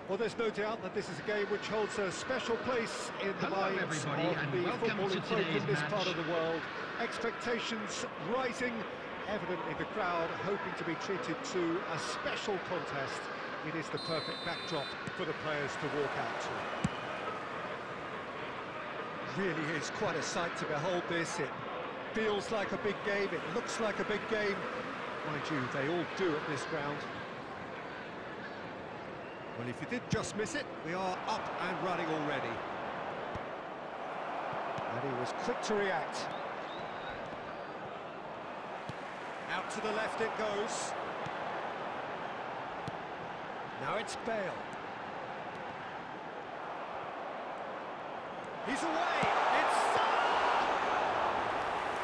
Well, there's no doubt that this is a game which holds a special place in the minds of the footballing folk in this part of the world. Expectations rising, evidently the crowd hoping to be treated to a special contest. It is the perfect backdrop for the players to walk out to. Really is quite a sight to behold this. It feels like a big game, it looks like a big game. Mind you, they all do at this ground. Well, if you did just miss it, we are up and running already. And he was quick to react. Out to the left it goes. Now it's Bale. He's away! It's...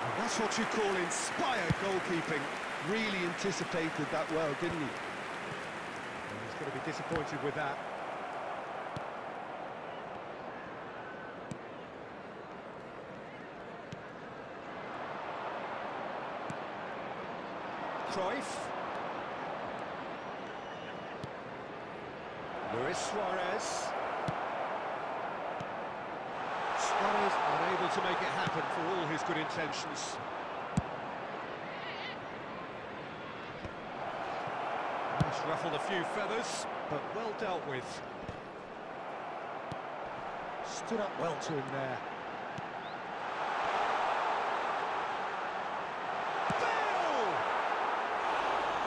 And that's what you call inspired goalkeeping. Really anticipated that well, didn't he? He's going to be disappointed with that. Cruyff. Luis Suarez. Suarez unable to make it happen for all his good intentions. Ruffled a few feathers, but well dealt with. Stood up well to him there. Bale!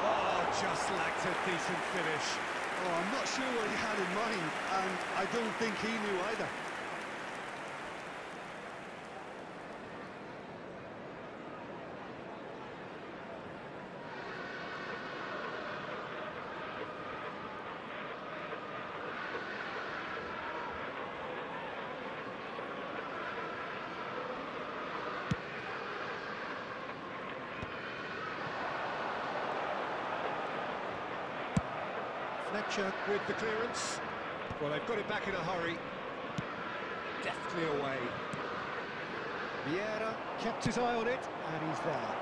Oh, just lacked a decent finish. Oh, I'm not sure what he had in mind, and I don't think he knew either. Fletcher with the clearance. Well, they've got it back in a hurry. Deftly away. Vieira kept his eye on it, and he's there.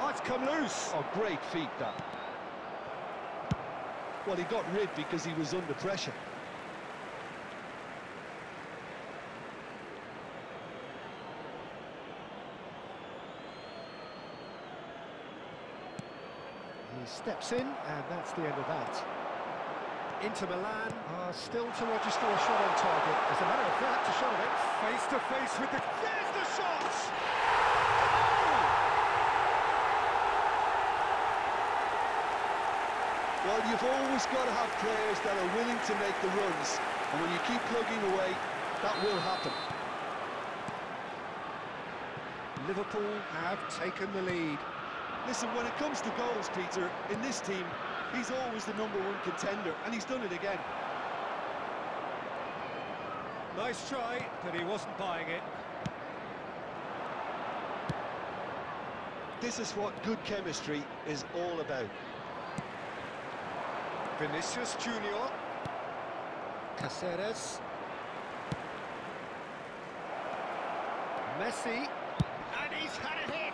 Oh, it's come loose. Oh, great feat, that. Well, he got rid because he was under pressure. He steps in, and that's the end of that. Inter Milan are still to register a shot on target. As a matter of fact, a shot of it face to face with the... There's the shot! Well, you've always got to have players that are willing to make the runs, and when you keep plugging away, that will happen. Liverpool have taken the lead. Listen, when it comes to goals, Peter, in this team, he's always the #1 contender, and he's done it again. Nice try, but he wasn't buying it. This is what good chemistry is all about. Vinicius Junior. Caceres. Messi. And he's had a hit!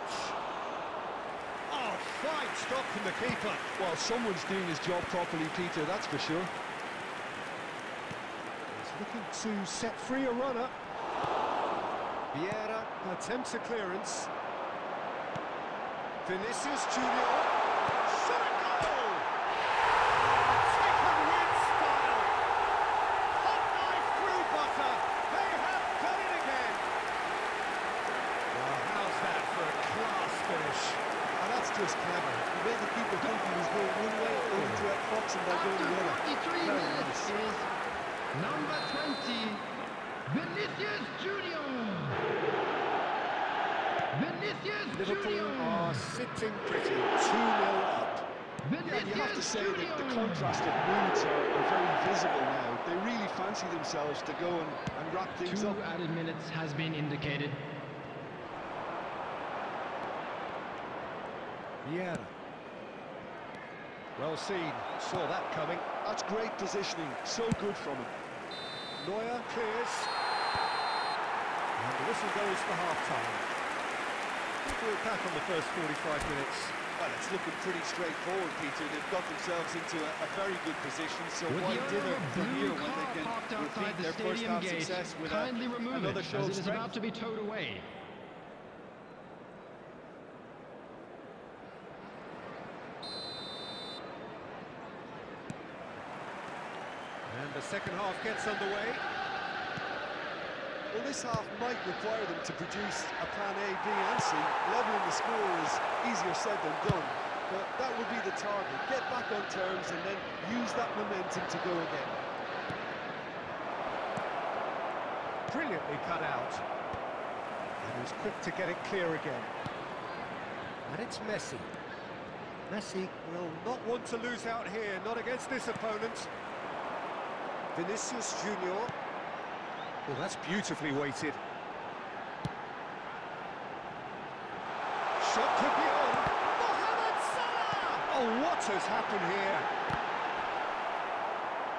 Oh, fine stop from the keeper. Well, someone's doing his job properly, Peter, that's for sure. He's looking to set free a runner. Vieira attempts a clearance. Vinicius Junior. Shot a goal! Taken with style. Hot knife through butter. They have done it again. Well, how's that for a class finish? And that's just clever. He made the keeper think he was going one way, only to outfox him by going the other. 43 minutes is number 20, Vinicius Junior. Vinicius Liverpool Junior. are sitting pretty, 2-0 up. And you have to say that the contrast of moods are very visible now. They really fancy themselves to go and wrap things 2 up. added minutes has been indicated. Vieira. Well seen, saw that coming. That's great positioning, so good from him. Neuer clears. And the whistle goes for half-time. We're back on the first 45 minutes. Well, it's looking pretty straightforward, Peter. They've got themselves into a very good position, so With why the dither from blue here when car they parked can outside repeat the their first stadium half gate, success with kindly remove another it, show as of it is strength? about to be towed away. And the second half gets underway. Well, this half might require them to produce a plan A, B and C. Levelling the score is easier said than done, but that would be the target. Get back on terms and then use that momentum to go again. Brilliantly cut out. And he's quick to get it clear again. And it's Messi. Messi will not want to lose out here, not against this opponent. Vinicius Junior. Well, that's beautifully weighted. Shot could be on. Mohamed Salah! Oh, what has happened here?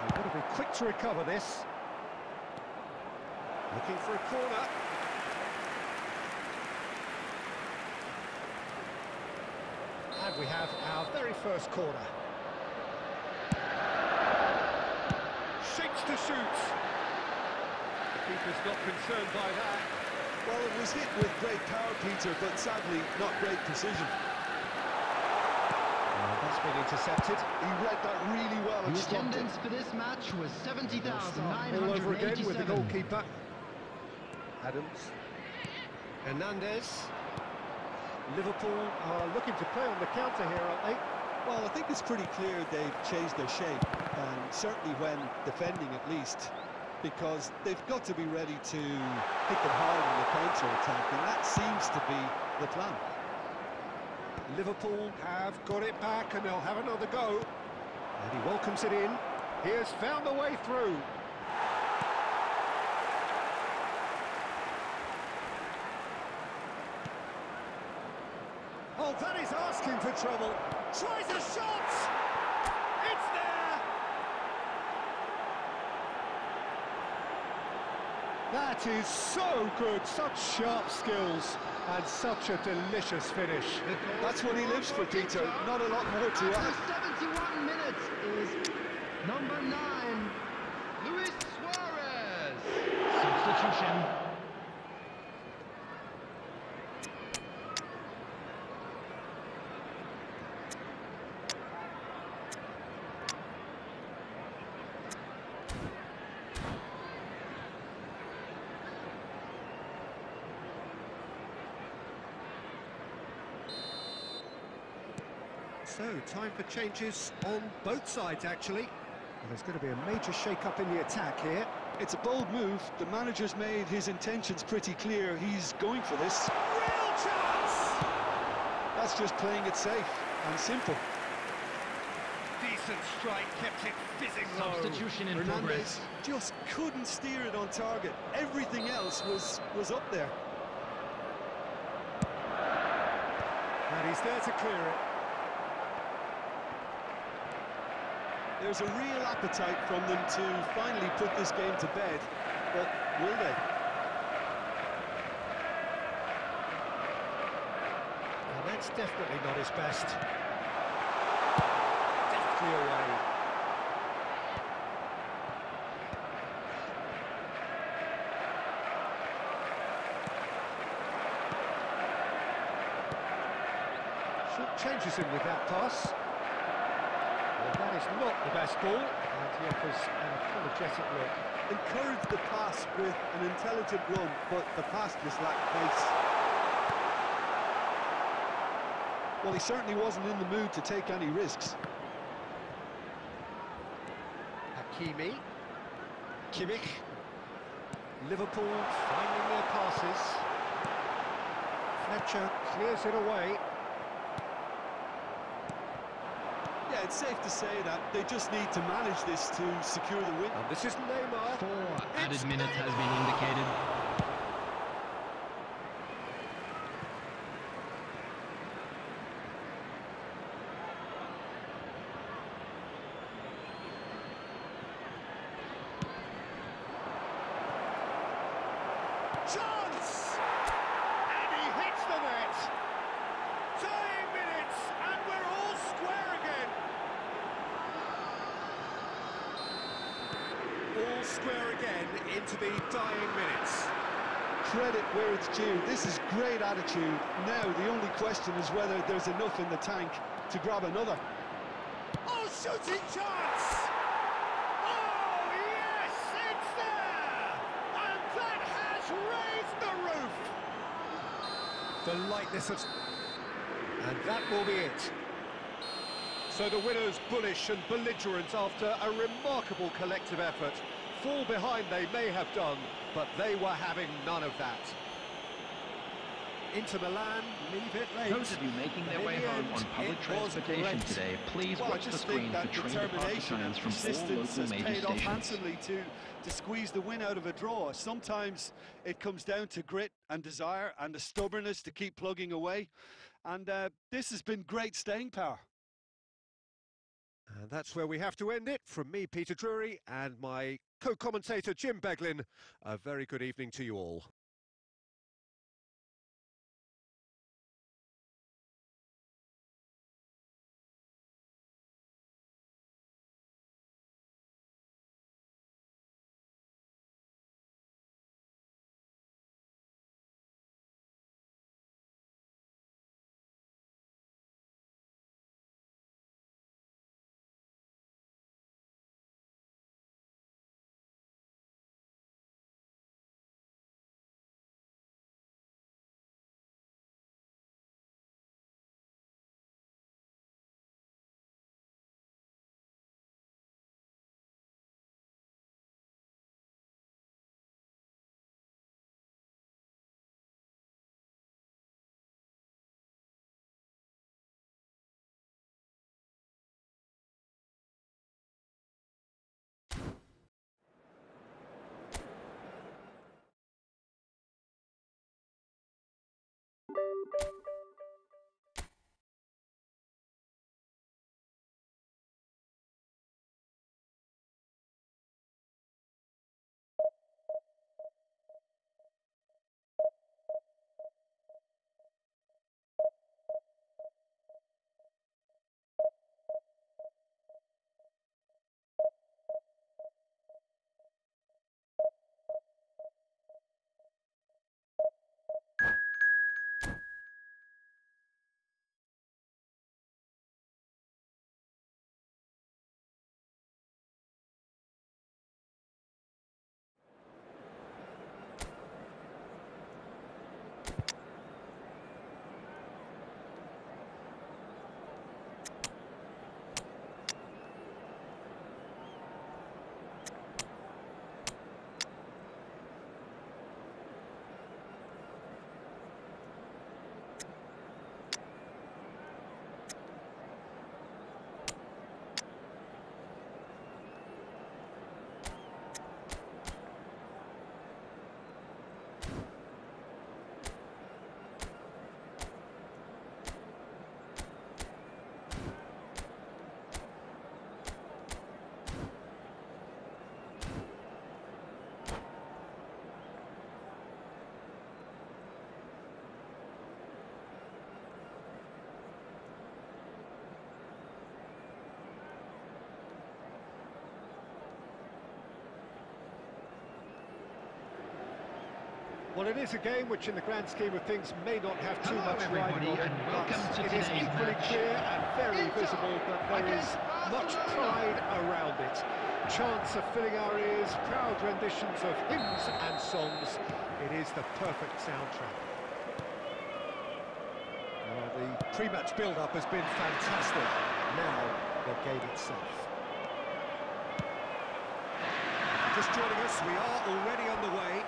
They've got to be quick to recover this. Looking for a corner. And we have our very first corner. Shapes to shoot. The keeper's not concerned by that. Well, it was hit with great power, Peter, but sadly not great precision. That's been intercepted. He read that really well and The stopped it. attendance for this match was All over again with the 70,987. goalkeeper. Adams. Hernandez. Liverpool are looking to play on the counter here, aren't they? Well, I think it's pretty clear they've changed their shape, and certainly when defending at least, because they've got to be ready to hit them hard in the counter-attack, and that seems to be the plan. Liverpool have got it back and they'll have another go. And he welcomes it in. He has found the way through. Oh, that is asking for trouble. Tries a shot! It's there! That is so good. Such sharp skills and such a delicious finish. That's what he lives for, Peter. Not a lot more to add. After 71 minutes is number 9, Luis Suarez. Substitution. So, time for changes on both sides, actually. Well, there's going to be a major shake-up in the attack here. It's a bold move. The manager's made his intentions pretty clear. He's going for this. Real chance! That's just playing it safe and simple. Decent strike, kept it fizzing low. Substitution in Hernandez progress. just couldn't steer it on target. Everything else was up there. And he's there to clear it. There's a real appetite from them to finally put this game to bed, but will they? Well, that's definitely not his best. Deftly away. Short changes him with that pass. Well, that is not the best ball, and he offers an apologetic look. Encouraged the pass with an intelligent run, but the pass just lacked pace. Well, he certainly wasn't in the mood to take any risks. Hakimi. Kimmich. Liverpool finding their passes. Fletcher clears it away. Yeah, it's safe to say that they just need to manage this to secure the win. And this is Neymar. 4 added It's minutes has Neymar! been indicated. Chance! And he hits the net! Tying minutes, and we're all square again! All square again into the dying minutes. Credit where it's due. This is great attitude. Now, the only question is whether there's enough in the tank to grab another. Oh, shooting chance! Oh, yes, it's there! And that has raised the roof! The lightness of... And that will be it. So the winners bullish and belligerent after a remarkable collective effort. Fall behind they may have done, but they were having none of that. Inter Milan leave it late. Those of you making their In way the home end, on public it was transportation great. today, please Well, I watch the just think screen for that train departure determination and times from all persistence local has major paid off stations. handsomely to squeeze the win out of a draw. Sometimes it comes down to grit and desire and the stubbornness to keep plugging away. And this has been great staying power. And that's where we have to end it. From me, Peter Drury, and my co-commentator, Jim Beglin, a very good evening to you all. Well, it is a game which, in the grand scheme of things, may not have too Hello, much riding on everybody, it, and welcome but to it is today's equally match. clear and very Inter visible that there is against much Barcelona. pride around it. Chants are filling our ears, proud renditions of hymns and songs. It is the perfect soundtrack. Well, the pre-match build-up has been fantastic. Now, the game itself. Just joining us, we are already on the way.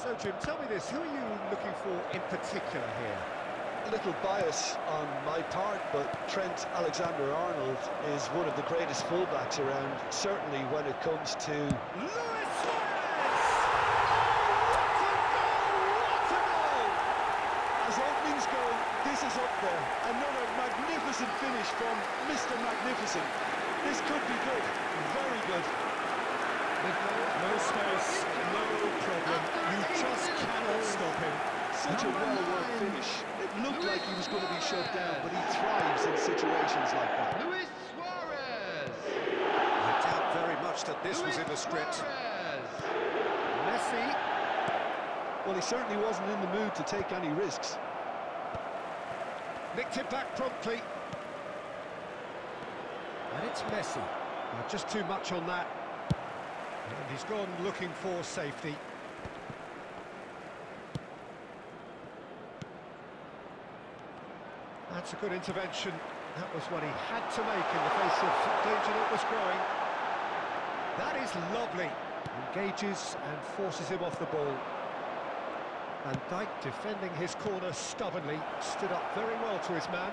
So, Jim, tell me this, who are you looking for in particular here? A little bias on my part, but Trent Alexander-Arnold is one of the greatest fullbacks around, certainly when it comes to... Luis Suarez! Oh, what a goal! As openings go, this is up there. Another magnificent finish from Mr. Magnificent. This could be good, very good. No space, no problem. You just cannot stop him. Such a well-worked finish. It looked like he was going to be shut down, but he thrives in situations like that. Luis Suarez. I doubt very much that this was in the script. Suarez. Messi. Well, he certainly wasn't in the mood to take any risks. Nicked it back promptly. And it's Messi. Now, just too much on that. And he's gone looking for safety. That's a good intervention. That was what he had to make in the face of danger that was growing. That is lovely. Engages and forces him off the ball. Van Dijk, defending his corner stubbornly, stood up very well to his man.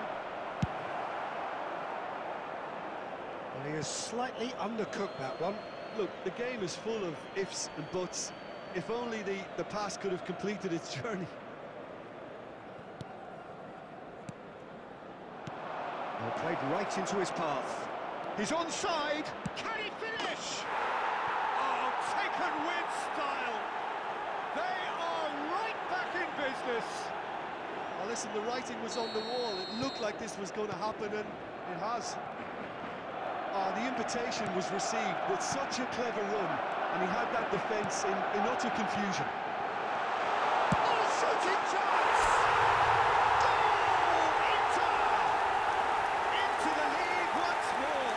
Well, he has slightly undercooked that one. Look, the game is full of ifs and buts. If only the pass could have completed its journey. Well, played right into his path. He's onside. Can he finish? Oh, taken with style. They are right back in business. Well, listen, the writing was on the wall. It looked like this was going to happen, and it has. The invitation was received with such a clever run, and he had that defence in utter confusion. Oh, shooting chance! Goal! Inter! Into the lead once more.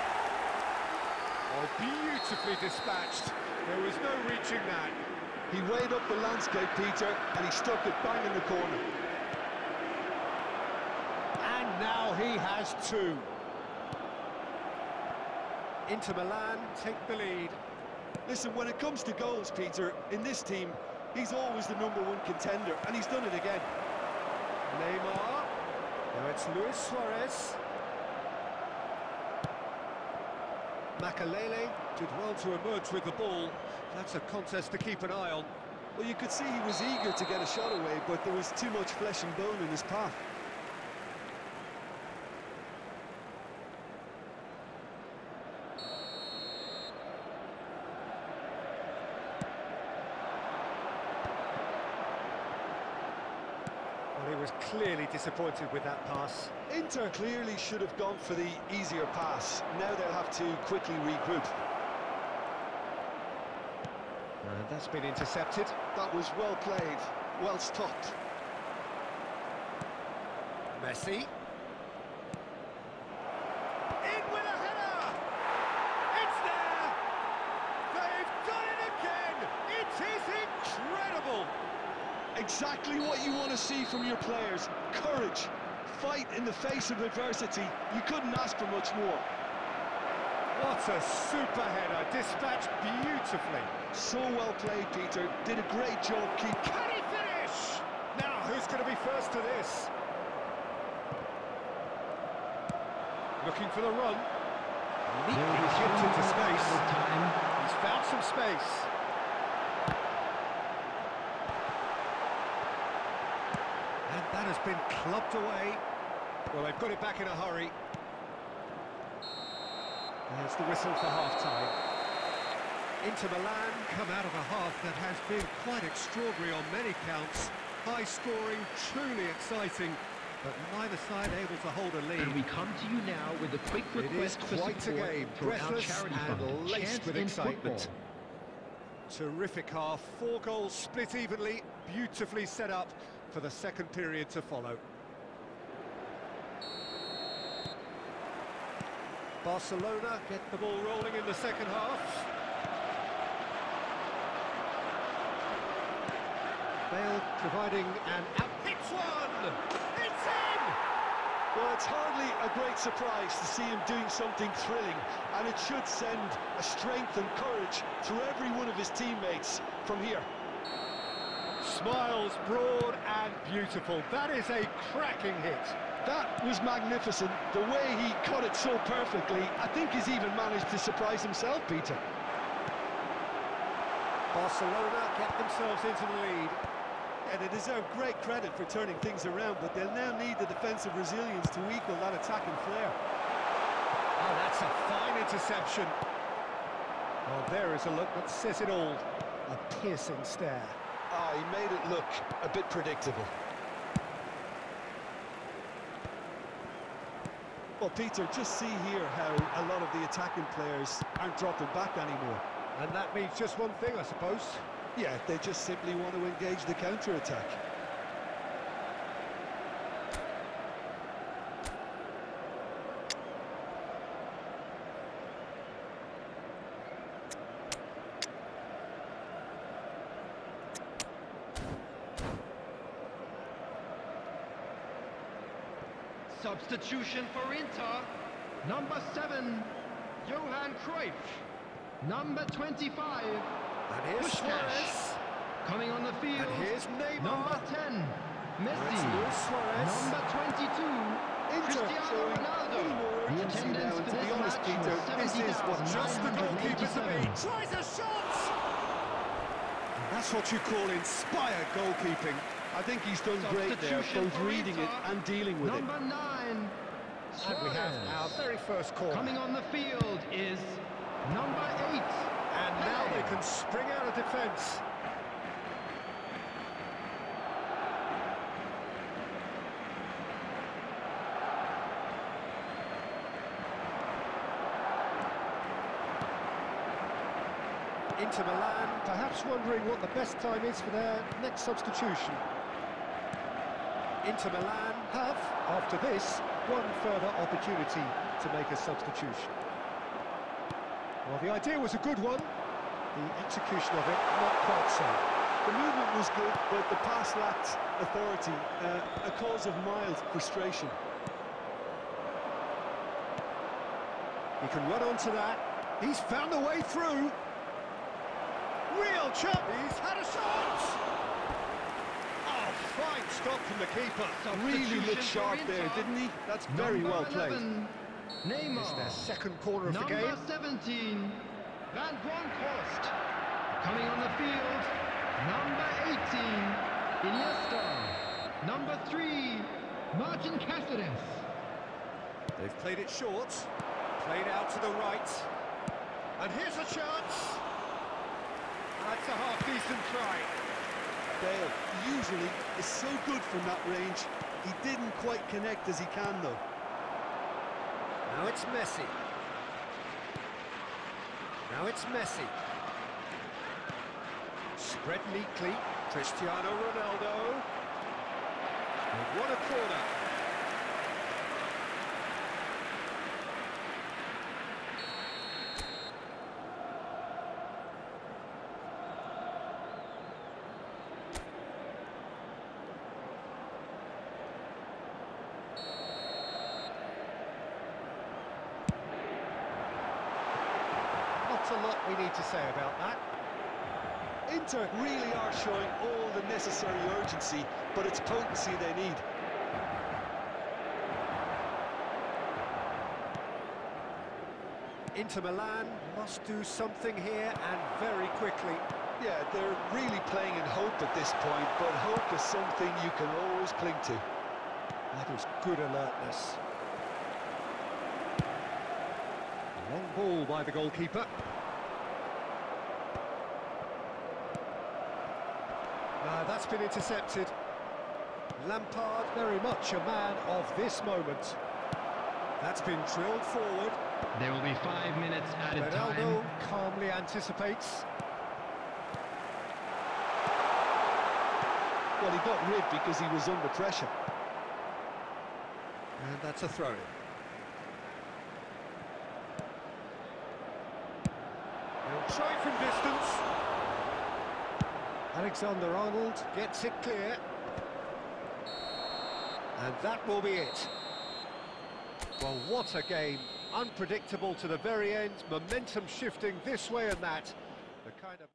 Oh, beautifully dispatched. There was no reaching that. He weighed up the landscape, Peter, and he stuck it bang in the corner. And now he has two. Inter Milan take the lead. Listen, when it comes to goals, Peter, in this team, he's always the #1 contender, and he's done it again. Neymar. Now it's Luis Suarez. Makalele did well to emerge with the ball. That's a contest to keep an eye on. Well, you could see he was eager to get a shot away, but there was too much flesh and bone in his path. Well, he was clearly disappointed with that pass. Inter clearly should have gone for the easier pass. Now they'll have to quickly regroup. And that's been intercepted. That was well played, well stopped. Messi. In with a header! It's there! They've done it again! It is incredible! Exactly what you want to see from your players. Courage, fight in the face of adversity. You couldn't ask for much more. What a super header, dispatched beautifully. So well played, Peter. Did a great job. Can he finish? Now, who's going to be first to this? Looking for the run. Neatly chipped into space. He's found some space. And that has been clubbed away. Well, they've got it back in a hurry. There's the whistle for half-time. Inter Milan come out of a half that has been quite extraordinary on many counts. High-scoring, truly exciting, but neither side able to hold a lead. And we come to you now with a quick request for quite a support game, for our breathless charity and fund, laced Chance with in excitement. Football. Terrific half, 4 goals split evenly, beautifully set up for the second period to follow. Barcelona get the ball rolling in the second half. Bale providing an hits one! It's in! Well, it's hardly a great surprise to see him doing something thrilling, and it should send a strength and courage through every one of his teammates from here. Smiles broad and beautiful. That is a cracking hit. That was magnificent. The way he cut it so perfectly, I think he's even managed to surprise himself, Peter. Barcelona get themselves into the lead. And they deserve great credit for turning things around, but they'll now need the defensive resilience to equal that attacking flair. Oh, that's a fine interception. Well, there is a look that says it all. A piercing stare. Ah, he made it look a bit predictable. Well, Peter, just see here how a lot of the attacking players aren't dropping back anymore. And that means just one thing, I suppose. Yeah, they just simply want to engage the counter-attack. Substitution for Inter. Number 7, Johan Cruyff. Number 25, And here's Puskás. Suarez. Coming on the field. And here's Neymar. Number 10, Messi. It's Luis Suarez. Number 22, Cristiano Ronaldo. The attendance for this match Peter, was This is what just the goalkeeper to be. 70,987. Tries a shot! And that's what you call inspired goalkeeping. I think he's done great there, Substitution both for reading it Inter. and dealing with it. Number 9, And we have our Suarez. very first corner. Coming on the field is number 8. And now they can spring out of defence. Inter Milan, perhaps wondering what the best time is for their next substitution. Inter Milan have, after this, one further opportunity to make a substitution. Well, the idea was a good one. The execution of it, not quite so. The movement was good, but the pass lacked authority, a cause of mild frustration. He can run onto that. He's found a way through. Real chance. He's had a shot. Oh, fine stop from the keeper. Really looked Substitution sharp for there, Inter. didn't he? That's very Number well played. 11, Neymar. It's their second corner of the Number game. 17, Van Bronckhorst. Coming on the field, number 18, Iniesta. Number 3, Martin Cáceres. They've played it short. Played out to the right. And here's a chance. That's a half-decent try. Bale usually is so good from that range. He didn't quite connect as he can, though. Now it's Messi. Now it's Messi. Spread neatly. Cristiano Ronaldo. They've won a corner. Not a lot we need to say about that. Inter really are showing all the necessary urgency, but it's potency they need. Inter Milan must do something here and very quickly. Yeah, they're really playing in hope at this point, but hope is something you can always cling to. That is good alertness. Long ball by the goalkeeper. That's been intercepted. Lampard, very much a man of this moment. That's been drilled forward. There will be 5 minutes added Ronaldo time. calmly anticipates. Well, he got rid because he was under pressure. And that's a throw-in. He'll try from distance. Alexander-Arnold gets it clear. And that will be it. Well, what a game. Unpredictable to the very end. Momentum shifting this way and that. The kind of...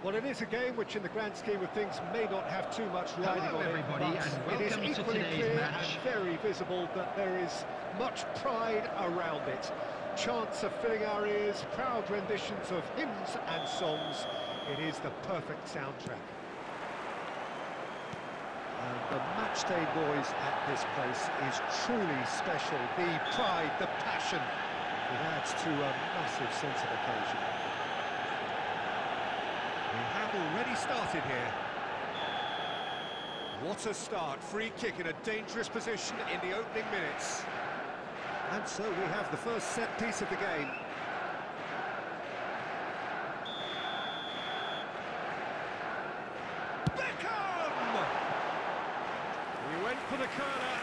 Well, it is a game which, in the grand scheme of things, may not have too much riding on it, but it is equally clear and very visible that there is much pride around it. Chants of filling our ears, proud renditions of hymns and songs. It is the perfect soundtrack. And the matchday noise at this place is truly special. The pride, the passion, it adds to a massive sense of occasion. We have already started here. What a start. Free kick in a dangerous position in the opening minutes. And so we have the first set piece of the game. Beckham! He went for the corner.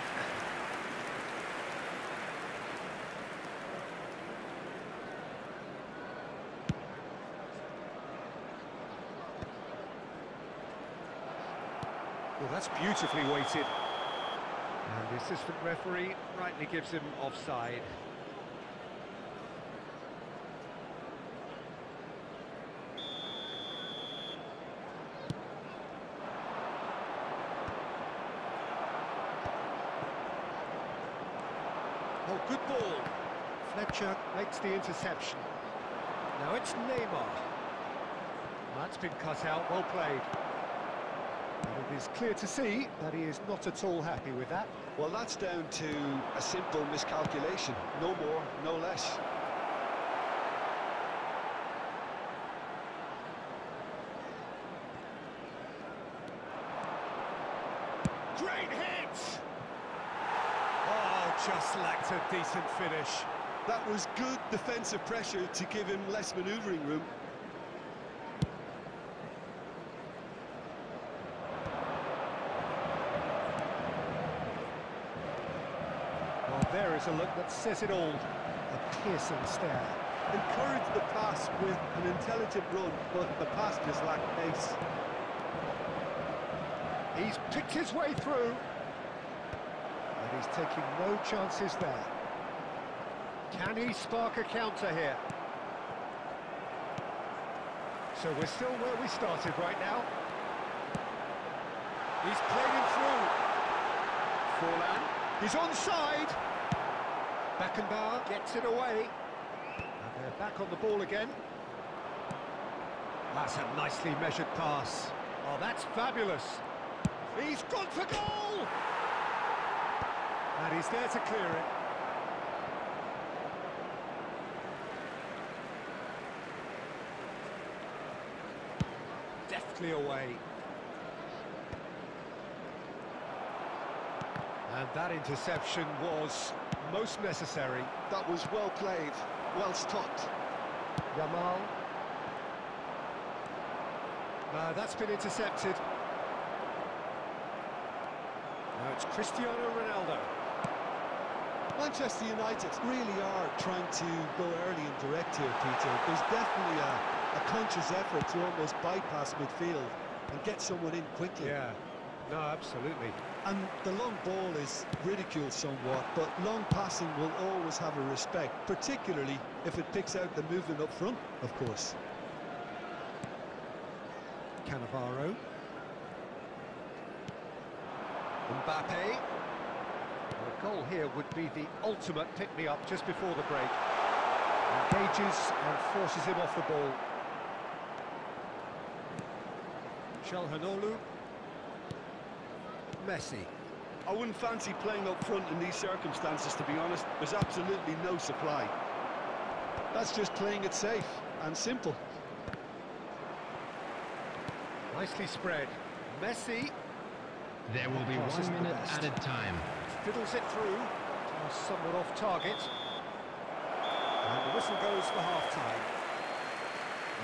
Well, that's beautifully weighted. And the assistant referee rightly gives him offside. Oh, good ball. Fletcher makes the interception. Now it's Neymar. That's been cut out, well played. And it is clear to see that he is not at all happy with that. Well, that's down to a simple miscalculation. No more, no less. Great hit! Oh, just lacked a decent finish. That was good defensive pressure to give him less manoeuvring room. There is a look that says it all. A piercing stare. Encourage the pass with an intelligent run, but the pass just lacked pace. He's picked his way through. And he's taking no chances there. Can he spark a counter here? So we're still where we started right now. He's played him through. Forlan, he's onside. Beckenbauer gets it away. And they're back on the ball again. That's a nicely measured pass. Oh, that's fabulous. He's gone for goal! And he's there to clear it. Deftly away. And that interception was most necessary. That was well played, well stopped. Yamal. That's been intercepted. Now it's Cristiano Ronaldo. Manchester United really are trying to go early and direct here, Peter. There's definitely a conscious effort to almost bypass midfield and get someone in quickly. Yeah, no, absolutely. And the long ball is ridiculed somewhat, but long passing will always have a respect, particularly if it picks out the movement up front, of course. Cannavaro. Mbappe. Well, a goal here would be the ultimate pick-me-up just before the break. Engages and forces him off the ball. Çalhanoğlu. Messi. I wouldn't fancy playing up front in these circumstances, to be honest. There's absolutely no supply. That's just playing it safe and simple. Nicely spread. Messi. There will be 1 minute added time. Fiddles it through. Somewhat off target. And the whistle goes for half-time.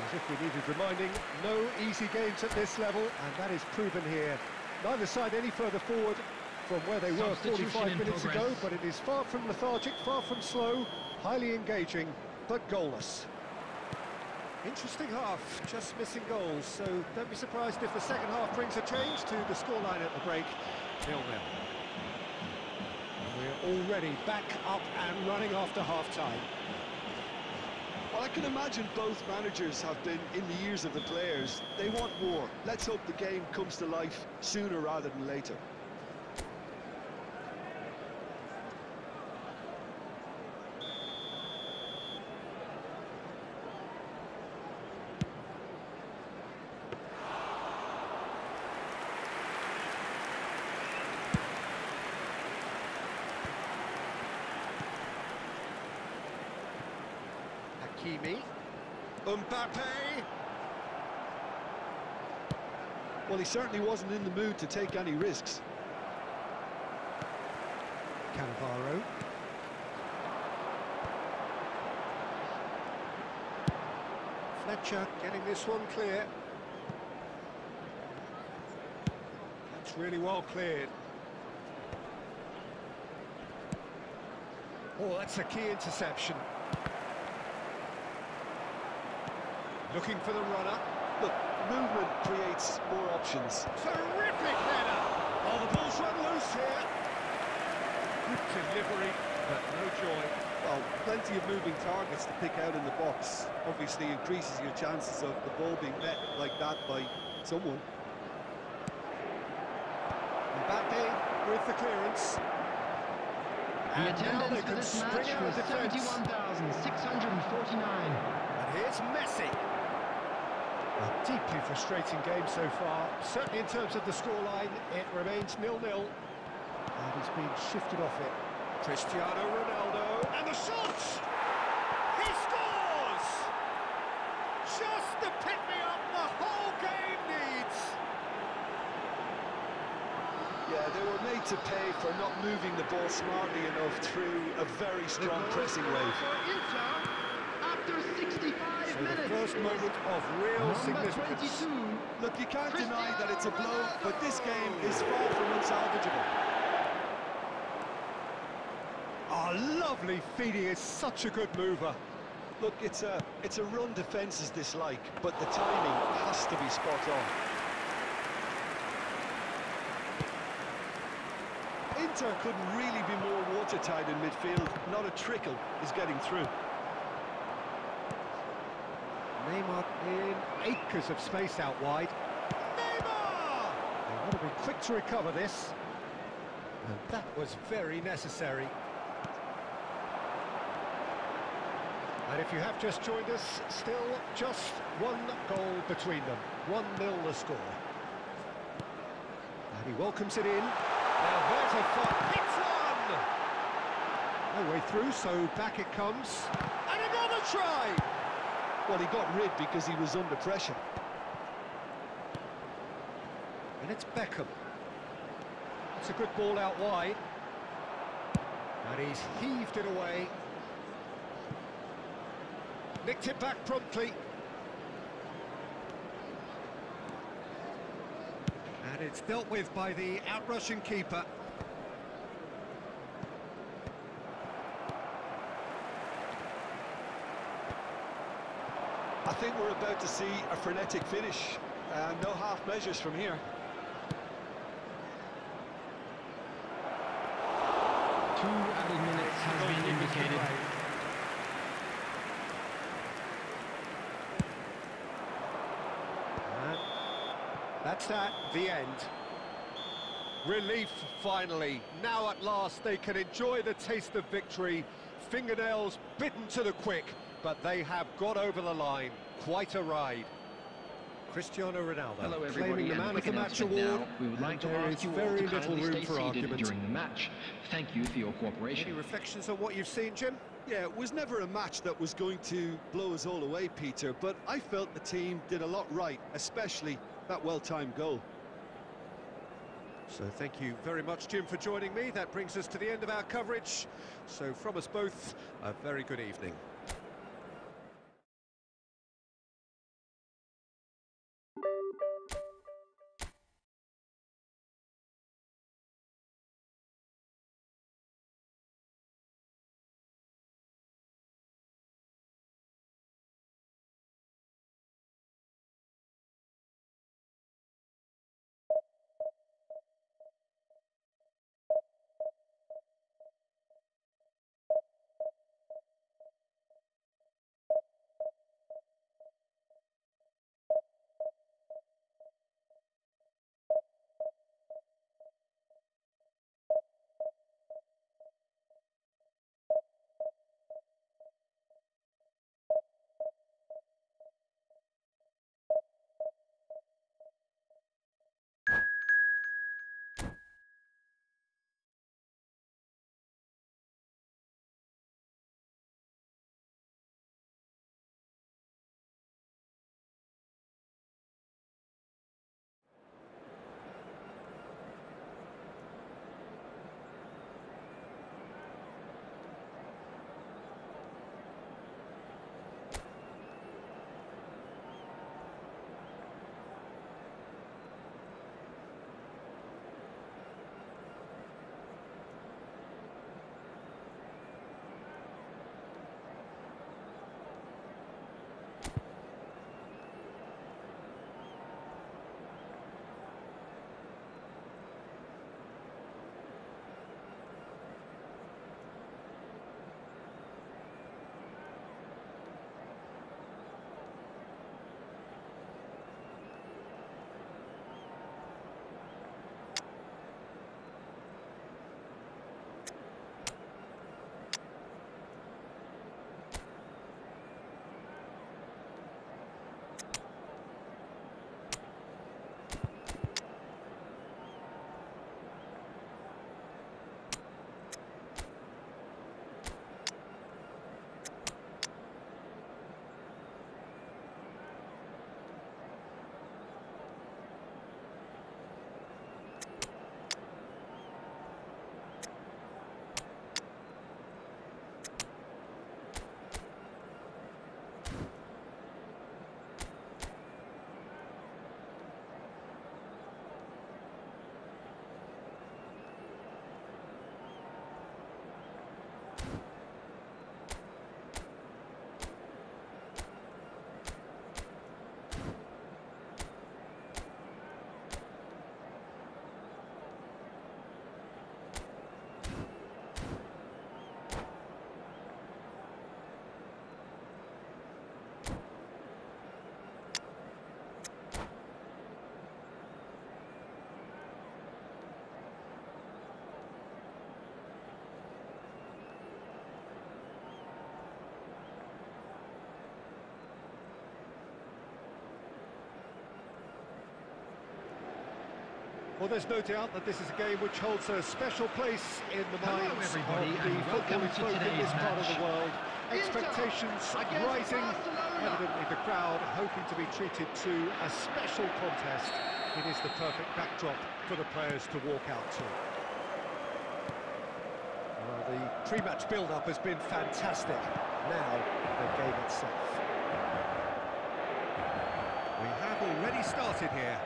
As if we needed reminding, no easy games at this level, and that is proven here. Neither side any further forward from where they were 45 minutes ago, but it is far from lethargic, far from slow, highly engaging, but goalless. Interesting half, just missing goals, so don't be surprised if the second half brings a change to the scoreline at the break, 0-0. We're already back up and running after half-time. Well, I can imagine both managers have been in the ears of the players. They want more. Let's hope the game comes to life sooner rather than later. Hakimi. Mbappe. Well, he certainly wasn't in the mood to take any risks. Cannavaro. Fletcher getting this one clear. That's really well cleared. Oh, that's a key interception. Looking for the runner. Look, movement creates more options. Terrific header! Oh, the ball's run loose here. Good delivery, but no joy. Well, plenty of moving targets to pick out in the box. Obviously increases your chances of the ball being met like that by someone. Mbappe with the clearance. The attendance for this match was 71,649. And here's Messi. A deeply frustrating game so far. Certainly in terms of the scoreline, it remains 0-0. And he's been shifted off it. Cristiano Ronaldo, and the shot! He scores! Just the pick-me-up the whole game needs. Yeah, they were made to pay for not moving the ball smartly enough through a very strong pressing wave. After 65 So minutes, the first moment of real significance. 22. Look, you can't deny that it's a blow, but this game is far from unsalvageable. Oh, lovely feeding, is such a good mover. Look, it's a run defence's dislike, but the timing has to be spot on. Inter couldn't really be more watertight in midfield. Not a trickle is getting through. Neymar in acres of space out wide. Neymar! They want to be quick to recover this. And that was very necessary. And if you have just joined us, still just one goal between them. 1-0 the score. And he welcomes it in. Now there's a fight. Hits one! No way through, so back it comes. And another try! Well, he got rid because he was under pressure. And it's Beckham. It's a good ball out wide. And he's heaved it away. Nicked it back promptly. And it's dealt with by the out-rushing keeper. I think we're about to see a frenetic finish. No half measures from here. 2 added minutes has been indicated. And that's that, the end. Relief, finally. Now at last they can enjoy the taste of victory. Fingernails bitten to the quick, but they have got over the line. Quite a ride. Cristiano Ronaldo. Hello everybody, claiming the and Man a of quick the Match announcement award. now. We would like to There ask is you all very to little kindly room stay for seated argument. during the match. Thank you for your cooperation. Any reflections on what you've seen, Jim? Yeah, it was never a match that was going to blow us all away, Peter, but I felt the team did a lot right, especially that well-timed goal. So thank you very much, Jim, for joining me. That brings us to the end of our coverage. So from us both, a very good evening. Well, there's no doubt that this is a game which holds a special place in the minds of the footballing folk in this part of the world. Expectations rising, evidently the crowd hoping to be treated to a special contest. It is the perfect backdrop for the players to walk out to. Well, the pre-match build-up has been fantastic. Now, the game itself. We have already started here.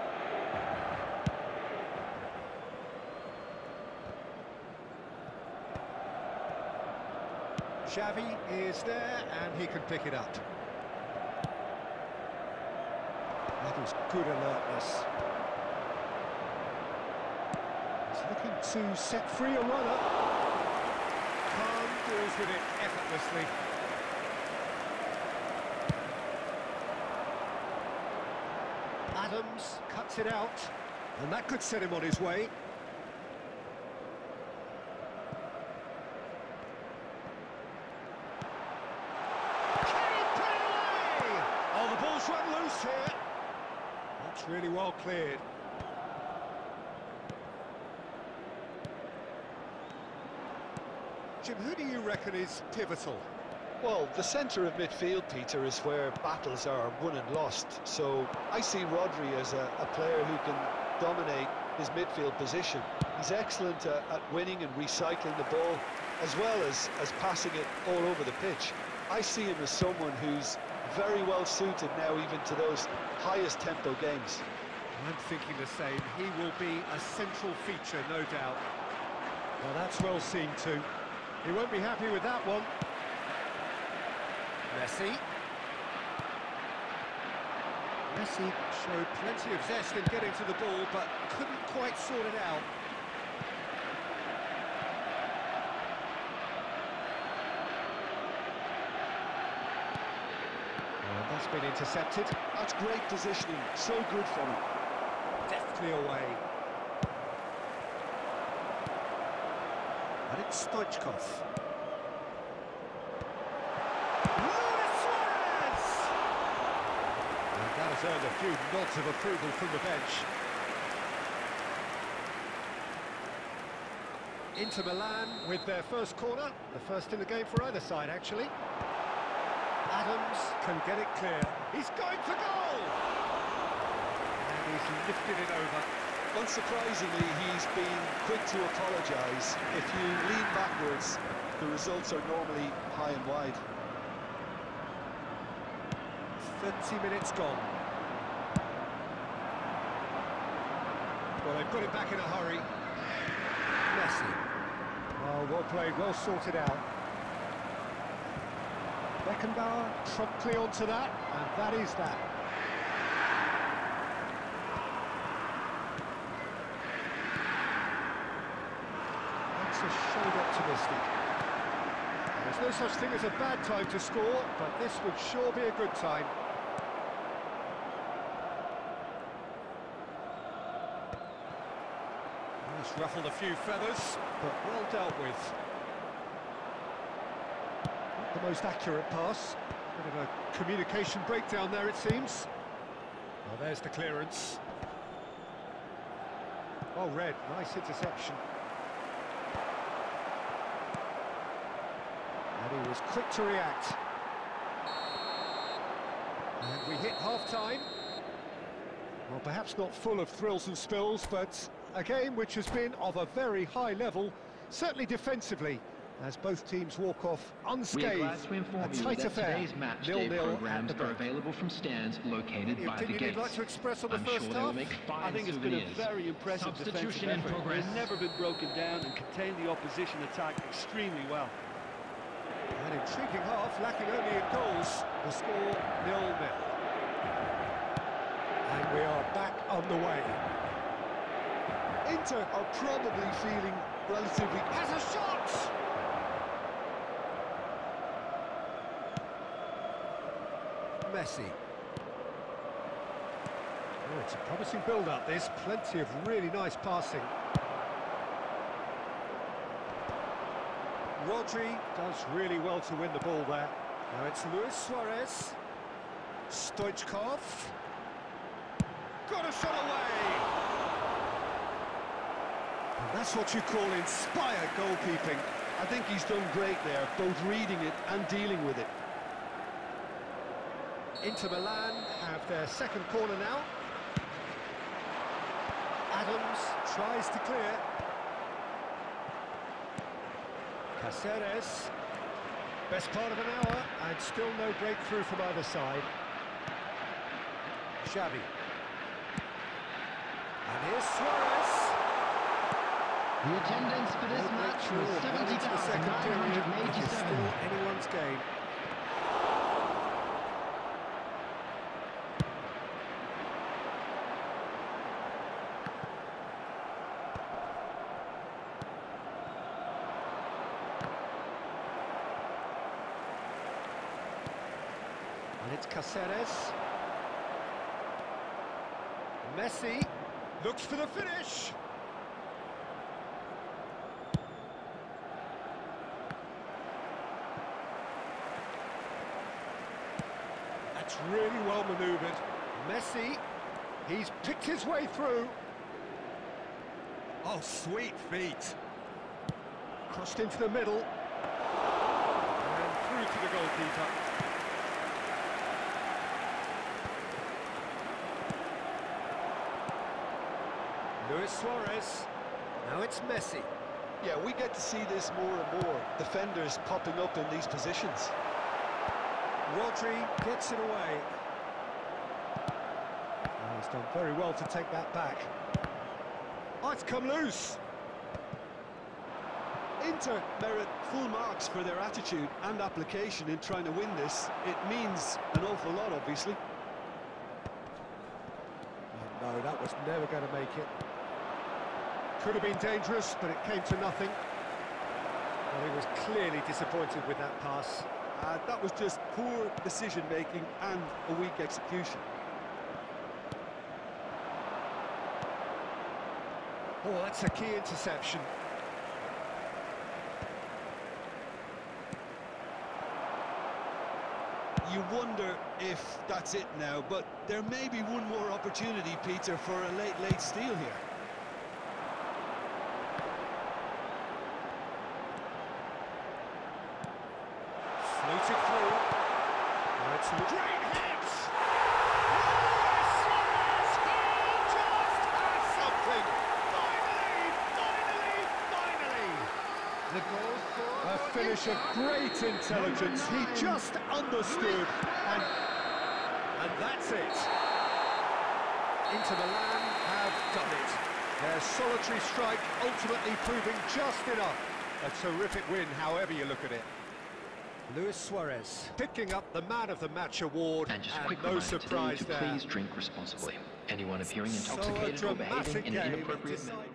Xavi is there, and he can pick it up. That was good alertness. He's looking to set free a runner. Khan deals with it effortlessly. Adams cuts it out, and that could set him on his way. Run loose here. That's really well cleared. Jim, who do you reckon is pivotal? Well, the centre of midfield, Peter, is where battles are won and lost. So I see Rodri as a player who can dominate his midfield position. He's excellent at winning and recycling the ball, as well as passing it all over the pitch. I see him as someone who's very well suited now even to those highest tempo games. I'm thinking the same. He will be a central feature, no doubt. Well, that's well seen too. He won't be happy with that one. Messi. Messi showed plenty of zest in getting to the ball, but couldn't quite sort it out. That's been intercepted. That's great positioning, so good for him. Deftly away. And it's Stoichkov. Luis Suarez! And that has earned a few nods of approval from the bench. Inter Milan with their first corner, the first in the game for either side, actually. Adams can get it clear. He's going for goal! And he's lifted it over. Unsurprisingly, he's been quick to apologise. If you lean backwards, the results are normally high and wide. 30 minutes gone. Well, they've got it back in a hurry. Messi. Oh, well played, well sorted out. Beckenbauer promptly onto that, and that is that. That's a shade optimistic. There's no such thing as a bad time to score, but this would sure be a good time. It's ruffled a few feathers, but well dealt with. The most accurate pass. Bit of a communication breakdown there, it seems. Well, there's the clearance. Well read, nice interception. And he was quick to react. And we hit half-time. Well, perhaps not full of thrills and spills, but a game which has been of a very high level, certainly defensively, as both teams walk off unscathed. We are glad to inform you that today's match day programs are available from stands located by the gates. You'd like to express on the first half? I think it's been a very impressive defensive effort. They've never been broken down and contained the opposition attack extremely well. An intriguing half, lacking only in goals. The score 0-0. And we are back on the way. Inter are probably feeling relatively... Has a shot! Messi. Oh, it's a promising build-up, this. Plenty of really nice passing. Rodri does really well to win the ball there. Now it's Luis Suarez. Stoichkov. Got a shot away! And that's what you call inspired goalkeeping. I think he's done great there, both reading it and dealing with it. Inter Milan have their second corner now. Adams tries to clear. Caceres. Best part of an hour, and still no breakthrough from either side. Xavi. And here's Suarez. The attendance for this match was 70,987. Still anyone's game. And it's Caceres. Messi looks for the finish. That's really well manoeuvred. Messi, he's picked his way through. Oh, sweet feet. Crossed into the middle. And through to the goalkeeper. Luis Suarez. Now it's Messi. Yeah, we get to see this more and more. Defenders popping up in these positions. Rodri gets it away. Oh, he's done very well to take that back. Oh, it's come loose. Inter merit full marks for their attitude and application in trying to win this. It means an awful lot, obviously. Oh, no, that was never going to make it. Could have been dangerous, but it came to nothing. Well, he was clearly disappointed with that pass. That was just poor decision-making and a weak execution. Oh, that's a key interception. You wonder if that's it now, but there may be one more opportunity, Peter, for a late steal here. Floated through. That's a great hit! Just has something! Finally! The goal scored. A finish of great intelligence. He just understood, and that's it. Inter Milan have done it. Their solitary strike ultimately proving just enough. A terrific win, however you look at it. Luis Suarez picking up the Man of the Match award, And just a and quick no reminder today surprise to there. please drink responsibly. Anyone appearing So a intoxicated or dramatic behaving in an game inappropriate manner decided.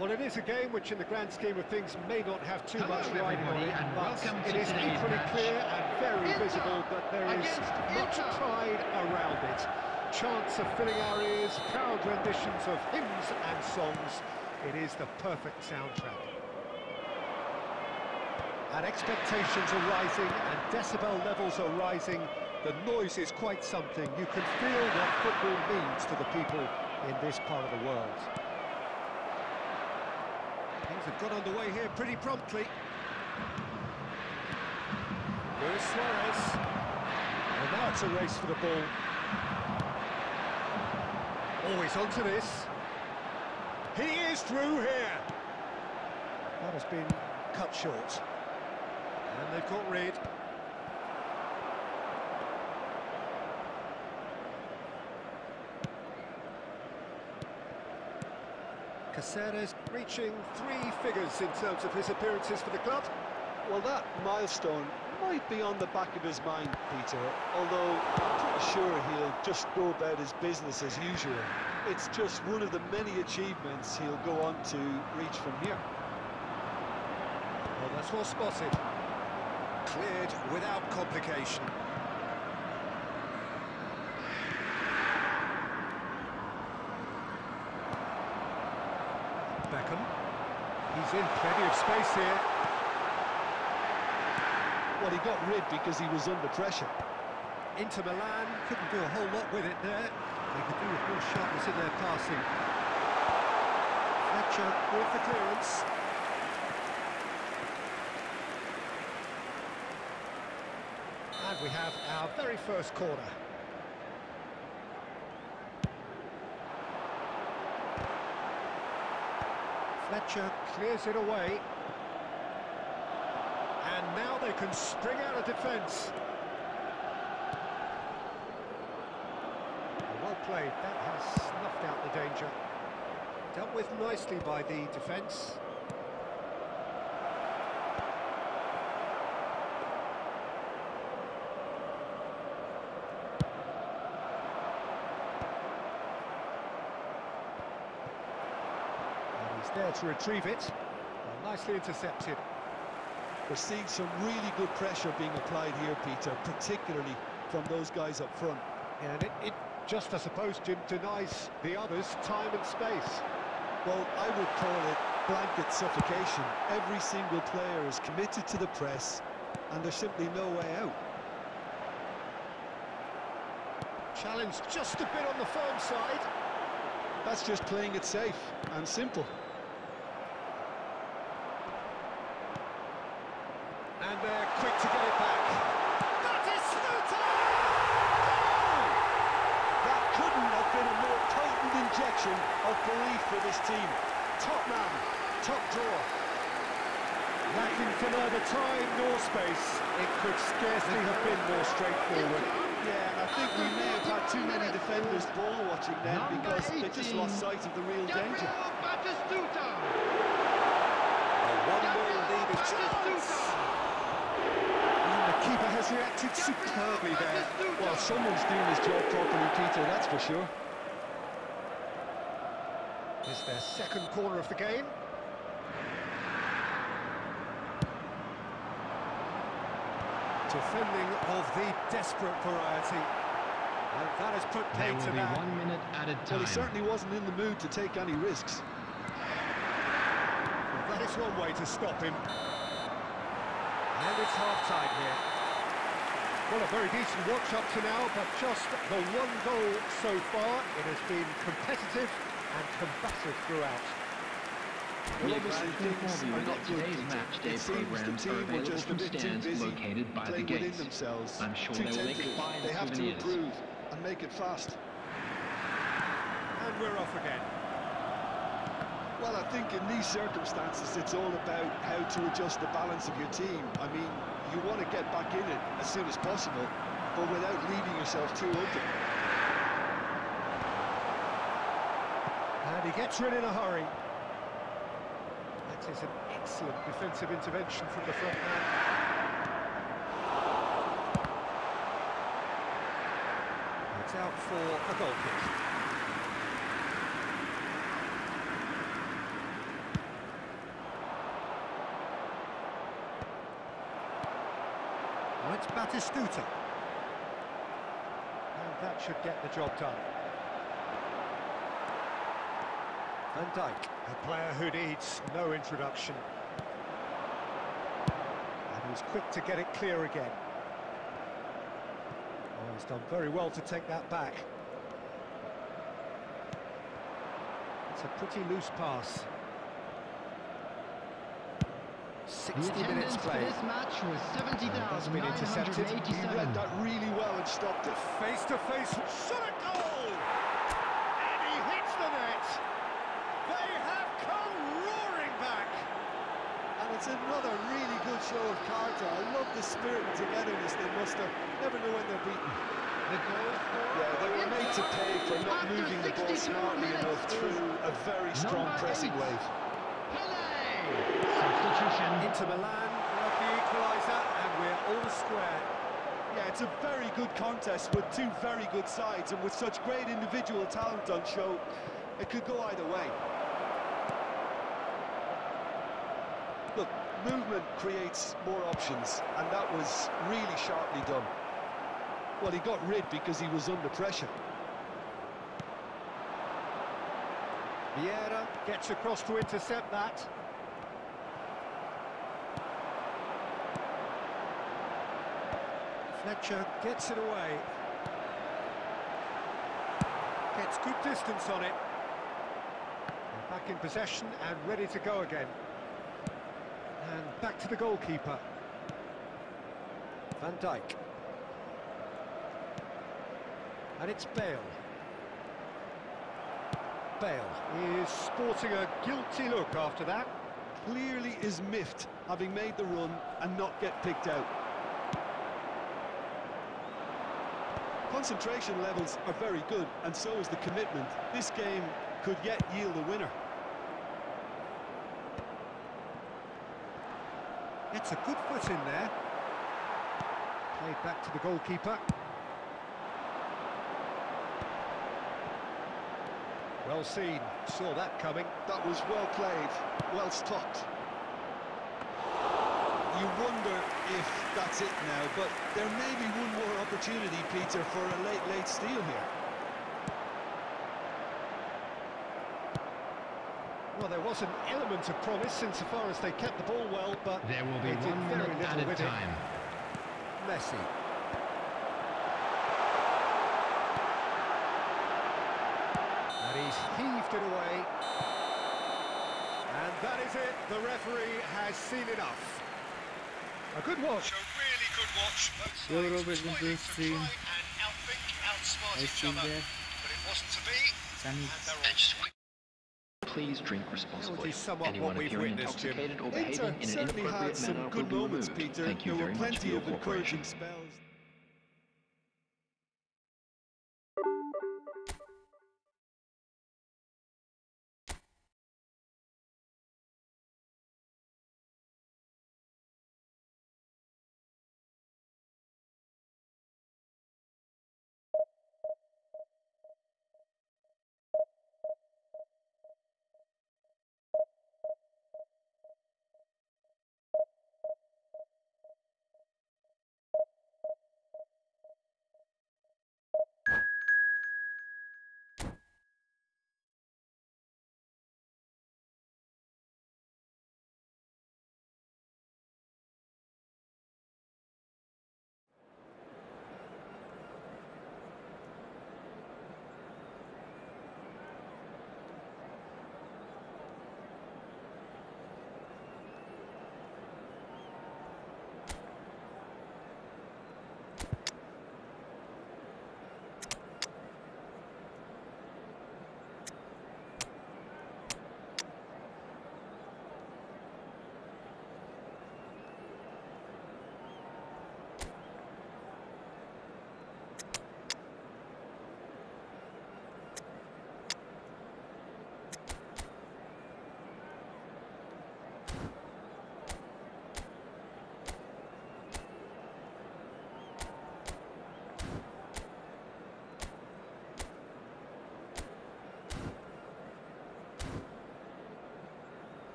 Well, it is a game which, in the grand scheme of things, may not have too much riding on it, but it is equally clear and very visible that there is much pride around it. Chants of filling our ears, proud renditions of hymns and songs. It is the perfect soundtrack. And expectations are rising, and decibel levels are rising. The noise is quite something. You can feel what football means to the people in this part of the world. Things have got underway here pretty promptly. Luis Suarez. And now it's a race for the ball. Always onto this. He is through here. That has been cut short. And they've got rid. Caceres reaching 3 figures in terms of his appearances for the club. Well, that milestone might be on the back of his mind, Peter, although I'm pretty sure he'll just go about his business as usual. It's just one of the many achievements he'll go on to reach from here. Well, that's well spotted. Cleared without complication. Beckham. He's in plenty of space here. Well, he got rid because he was under pressure. Inter Milan couldn't do a whole lot with it there. They could do with more sharpness in their passing. Fletcher with the clearance. And we have our very first corner. Fletcher clears it away. And now they can spring out of defence. Well played, that has snuffed out the danger. Dealt with nicely by the defence. And he's there to retrieve it. Well, nicely intercepted. We're seeing some really good pressure being applied here, Peter, particularly from those guys up front. And it just, I suppose, Jim, denies the others time and space. Well, I would call it blanket suffocation. Every single player is committed to the press, and there's simply no way out. Challenge just a bit on the firm side. That's just playing it safe and simple. And they're quick to get it back. That is Stuta! That couldn't have been a more potent injection of belief for this team. Top man, top drawer. Lacking for neither time nor space. It could scarcely have been more straightforward. Yeah, and I think we may have had too many defenders ball watching then because they just lost sight of the real danger. A 1-0 lead is chance. The keeper has reacted superbly there. Well, someone's doing his job properly, Peter, that's for sure. It's their second corner of the game. Defending of the desperate variety. And that has put paid to that. 1 minute added time. Well, he certainly wasn't in the mood to take any risks. Well, that is one way to stop him. And it's half-time here. Well, a very decent watch up to now, but just the 1 goal so far. It has been competitive and combative throughout. Well, obviously things are not good. Today's match day It seems the programs are team were available just a from bit too stands busy located by the playing within gates. themselves. I'm sure Too they will make tentative. fine They have to souvenirs. improve and make it fast. And we're off again. Well, I think in these circumstances, it's all about how to adjust the balance of your team. I mean, you want to get back in it as soon as possible, but without leaving yourself too open. And he gets rid in a hurry. That is an excellent defensive intervention from the front man. It's out for a goal kick. Now it's Batistuta. And that should get the job done. Van Dijk, a player who needs no introduction. And he's quick to get it clear again. Oh, he's done very well to take that back. It's a pretty loose pass. 60 minutes played. This match was 70,987. He read that really well and stopped it. Face to face, shot a goal! And he hits the net! They have come roaring back! And it's another really good show of character. I love the spirit and togetherness they muster. Never know when they're beaten. The goal for... Yeah, they were made to pay for not moving the ball smartly enough through a very strong pressing wave. Substitution. Into Milan, like the equaliser, and we're all square. Yeah, it's a very good contest with two very good sides, and with such great individual talent on show, it could go either way. Look, movement creates more options, and that was really sharply done. Well, he got rid because he was under pressure. Vieira gets across to intercept that. Fletcher gets it away. Gets good distance on it. And back in possession and ready to go again. And back to the goalkeeper. Van Dijk. And it's Bale. Bale is sporting a guilty look after that. Clearly is miffed, having made the run and not get picked out. Concentration levels are very good, and so is the commitment. This game could yet yield a winner. Gets a good foot in there. Played back to the goalkeeper. Well seen, saw that coming. That was well played, well stopped. You wonder if that's it now, but there may be one more opportunity, Peter, for a late steal here. Well, there was an element of promise insofar as they kept the ball well, but there will be they did 1 very minute little added with time. It. Messi. And he's heaved it away. And that is it. The referee has seen enough. A good watch. A really good watch. Both Yo, sides Robert, toiling into to stream. try and outthink, outsmart I each see other. there. But it wasn't to be. Sunny. And they're all... Please drink responsibly. Somewhat Anyone what we've appearing witnessed, Jim. intoxicated or Inter behaving in an certainly had inappropriate some manner will good be moments, removed. Peter. Thank you There were very much for plenty your of cooperation. encouraging spells.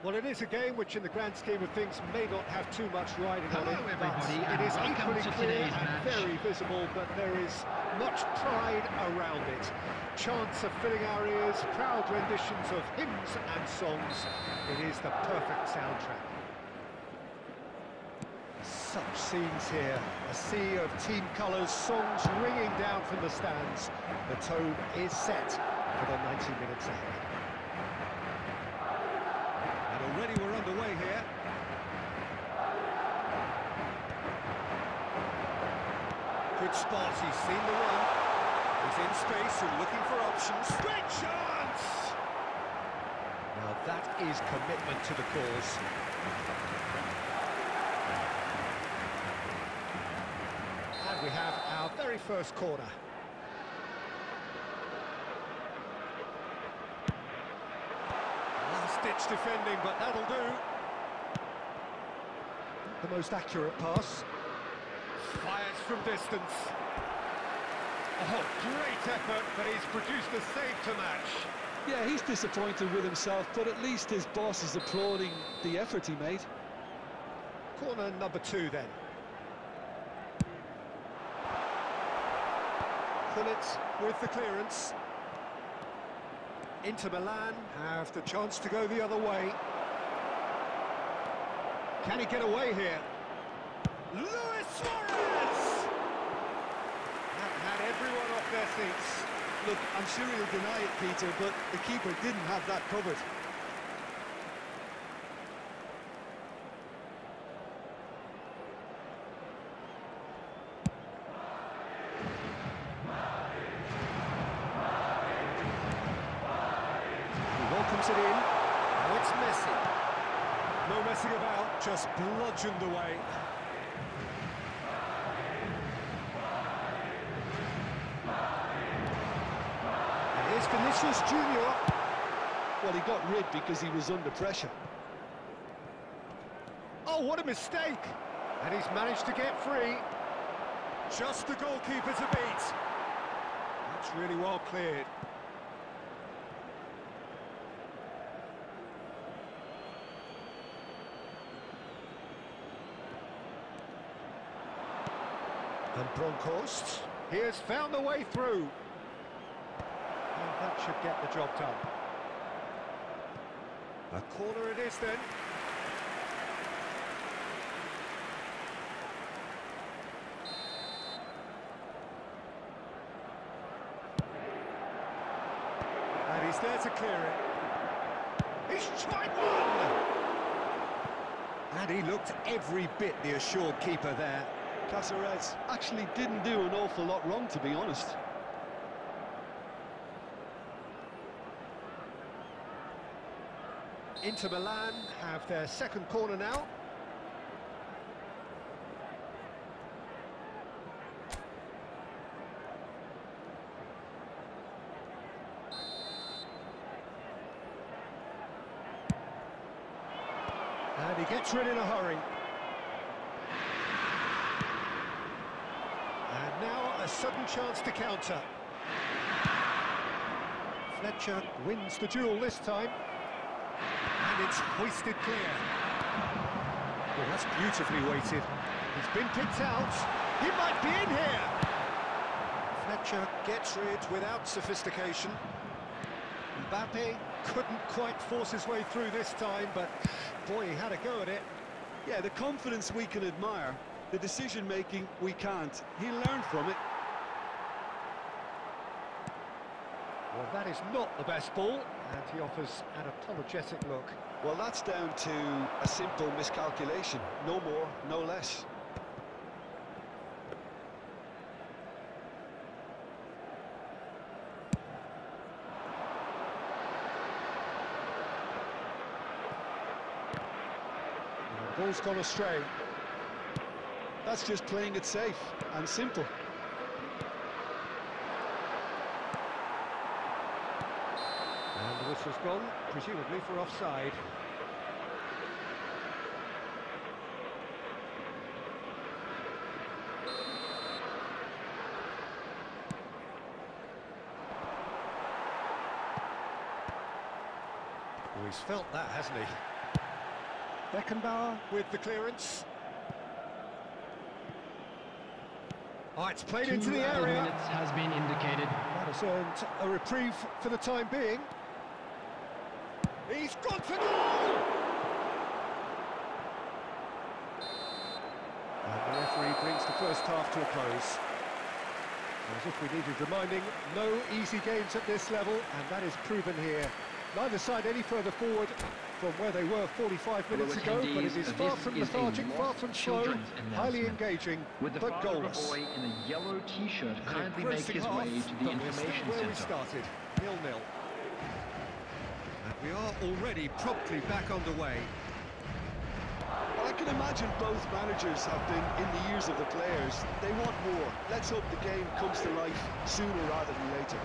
Well, it is a game which, in the grand scheme of things, may not have too much riding on it, but it is equally clear and very visible that there is much pride around it. Chants are filling our ears, proud renditions of hymns and songs. It is the perfect soundtrack. Such scenes here, a sea of team colours, songs ringing down from the stands. The tone is set for the 90 minutes ahead. Already we're underway here. Good spot, he's seen the run. He's in space and looking for options. Great chance! Now that is commitment to the cause. And we have our very first corner. Ditch defending, but that'll do. The most accurate pass. Fires from distance. Oh, great effort, but he's produced a save to match. Yeah, he's disappointed with himself, but at least his boss is applauding the effort he made. Corner number 2 then. Gullit with the clearance. Inter Milan have the chance to go the other way. Can he get away here? Luis Suarez! That had everyone off their seats. Look, I'm sure he'll deny it, Peter, but the keeper didn't have that covered. Welcomes it in. Now it's Messi. No messing about, just bludgeoned away. And here's Vinicius Junior. Well, he got rid because he was under pressure. Oh, what a mistake! And he's managed to get free. Just the goalkeeper to beat. That's really well cleared. And Bronkhorst, he has found a way through. And that should get the job done. A corner it is then. And he's there to clear it. He's tried one! And he looked every bit the assured keeper there. Caceres actually didn't do an awful lot wrong, to be honest. Inter Milan have their second corner now. And he gets rid in a hurry. And now a sudden chance to counter. Fletcher wins the duel this time. And it's hoisted clear. Well, that's beautifully weighted. He's been picked out. He might be in here. Fletcher gets rid without sophistication. Mbappe couldn't quite force his way through this time, but boy, he had a go at it. Yeah, the confidence we can admire, the decision-making we can't. He learned from it. Well, that is not the best ball, and he offers an apologetic look. Well, that's down to a simple miscalculation. No more, no less. The ball's gone astray. That's just playing it safe and simple. And the whistle's gone, presumably for offside. Well, he's felt that, hasn't he? Beckenbauer with the clearance. Oh, it's played into the area. Minutes has been indicated. That has earned a reprieve for the time being. He's gone for goal! And the referee brings the first half to a close. As if we needed reminding, no easy games at this level, and that is proven here. Neither side any further forward from where they were 45 minutes ago, but it is far from lethargic, far from slow, highly engaging, With the but father of goalless. a boy in a yellow t-shirt An kindly make engrossing his half, way to the but we're still information where we centre. started, 0-0. And we are already promptly back underway. Well, I can imagine both managers have been in the ears of the players. They want more. Let's hope the game comes to life sooner rather than later.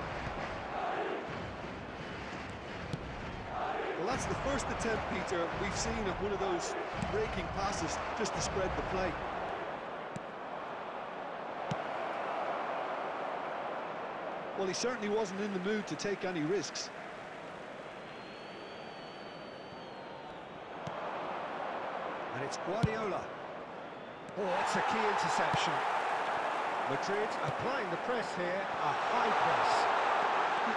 Well, that's the first attempt, Peter, we've seen at one of those breaking passes just to spread the play. Well, he certainly wasn't in the mood to take any risks. And it's Guardiola. Oh, that's a key interception. Madrid applying the press here, a high press.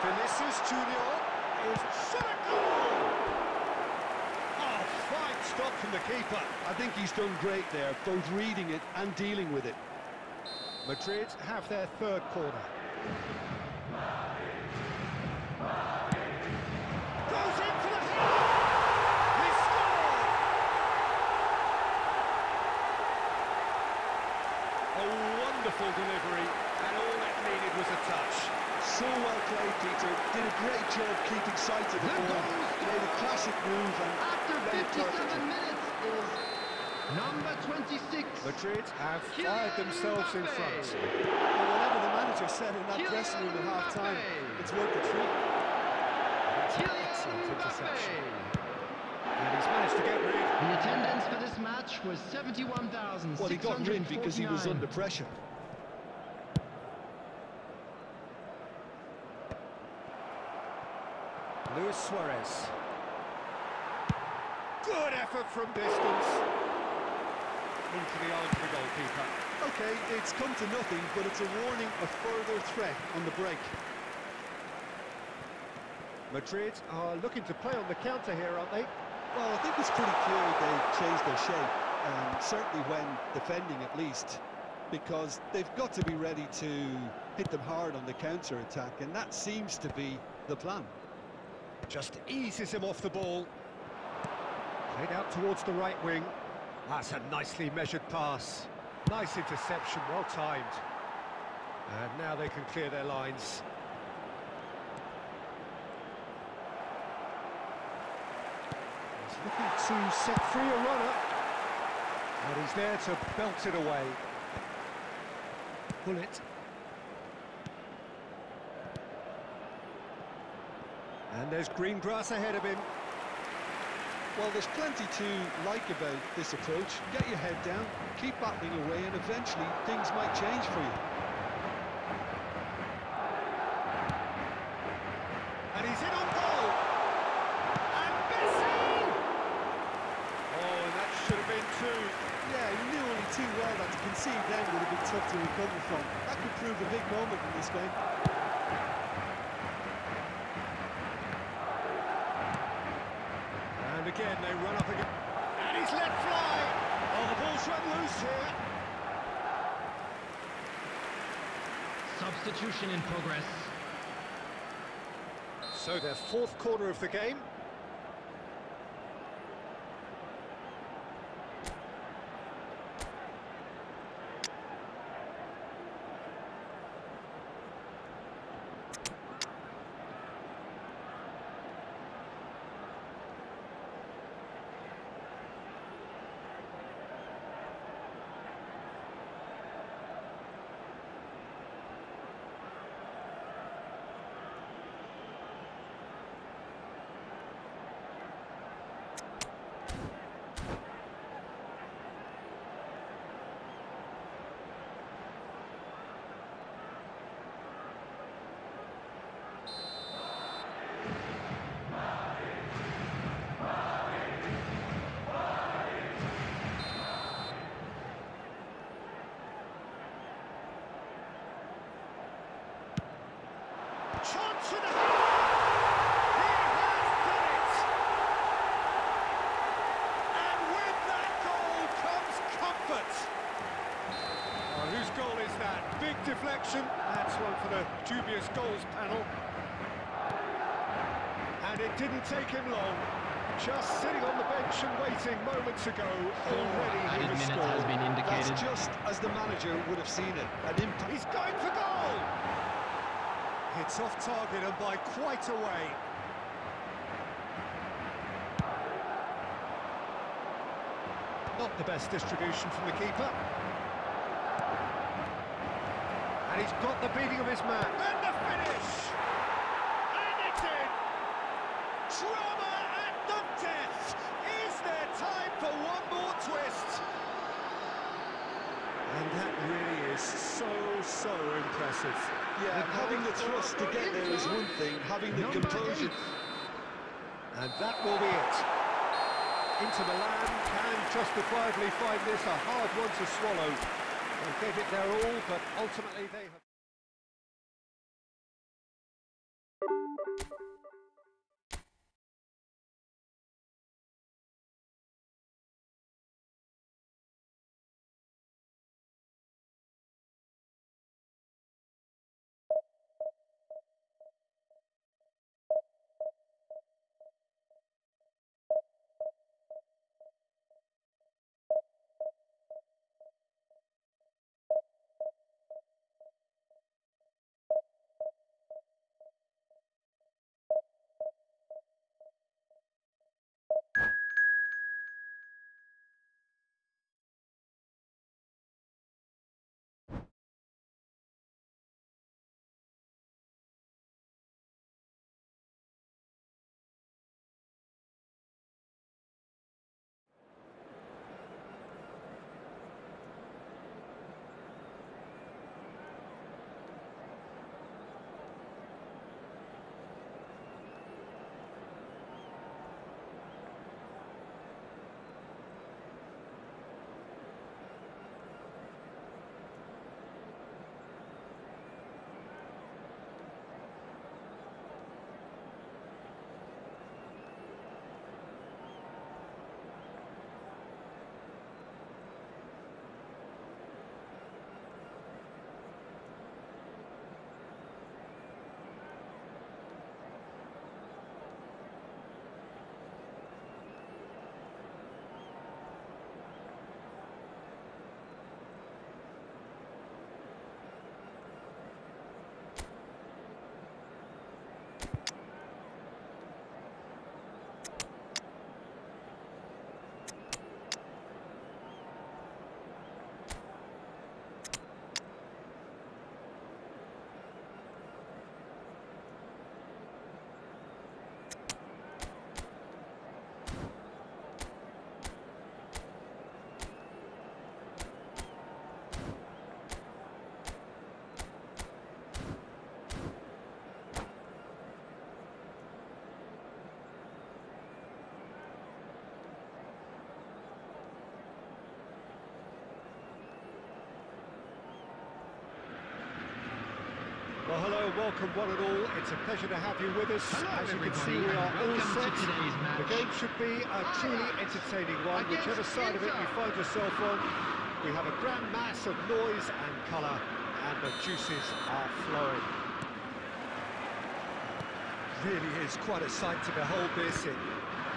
Vinicius Junior is shot at goal! Oh, fine stop from the keeper. I think he's done great there, both reading it and dealing with it. Madrid have their third corner. Goes in for the header! He scored! A wonderful delivery, and all it needed was a touch. So well played, Peter. Did a great job keeping sight of the ball. Made a classic move and After played 57 perfectly. minutes is number 26. Madrid have fired themselves in front. Well, whatever the manager said in that dressing room at half-time, it's worked a treat. Excellent interception. And he's managed to get rid. The attendance for this match was 71,649. Well, he got rid because he was under pressure. Luis Suarez. Good effort from distance. Into the arms of the goalkeeper. Okay, it's come to nothing, but it's a warning of further threat on the break. Madrid are looking to play on the counter here, aren't they? Well, I think it's pretty clear they've changed their shape, certainly when defending at least, because they've got to be ready to hit them hard on the counter-attack, and that seems to be the plan. Just eases him off the ball. Played out towards the right wing. That's a nicely measured pass. Nice interception, well timed. And now they can clear their lines. He's looking to set free a runner. And he's there to belt it away. Pull it. And there's green grass ahead of him. Well, there's plenty to like about this approach. Get your head down, keep battling away, and eventually things might change for you. And he's in on goal. And Messi! Oh, and that should have been two. Yeah, he knew only too well that to concede then would have been tough to recover from. That could prove a big moment in this game. And again, they run up again. And he's let fly. Oh, the ball's run loose here. Substitution in progress. So their fourth quarter of the game. should have... He has done it! And with that goal comes comfort. Oh, whose goal is that? Big deflection. That's one for the dubious goals panel. And it didn't take him long. Just sitting on the bench and waiting moments ago, already he was scored. Has been indicated. That's just as the manager would have seen it. An impact. He's going for goal! It's off target and by quite a way. Not the best distribution from the keeper. And he's got the beating of his man. And the finish! And it's in! Drama at the death! Is there time for one more twist? And that really is so impressive. Yeah, having the thrust to get there is one thing, having the composure... And that will be it. Inter Milan can justifiably find this a hard one to swallow. They gave it their all, but ultimately they have... Well, hello and welcome one and all. It's a pleasure to have you with us. As you can see, we are all set. The game should be a truly entertaining one, whichever side of it you find yourself on. We have a grand mass of noise and colour, and the juices are flowing. Really is quite a sight to behold this. It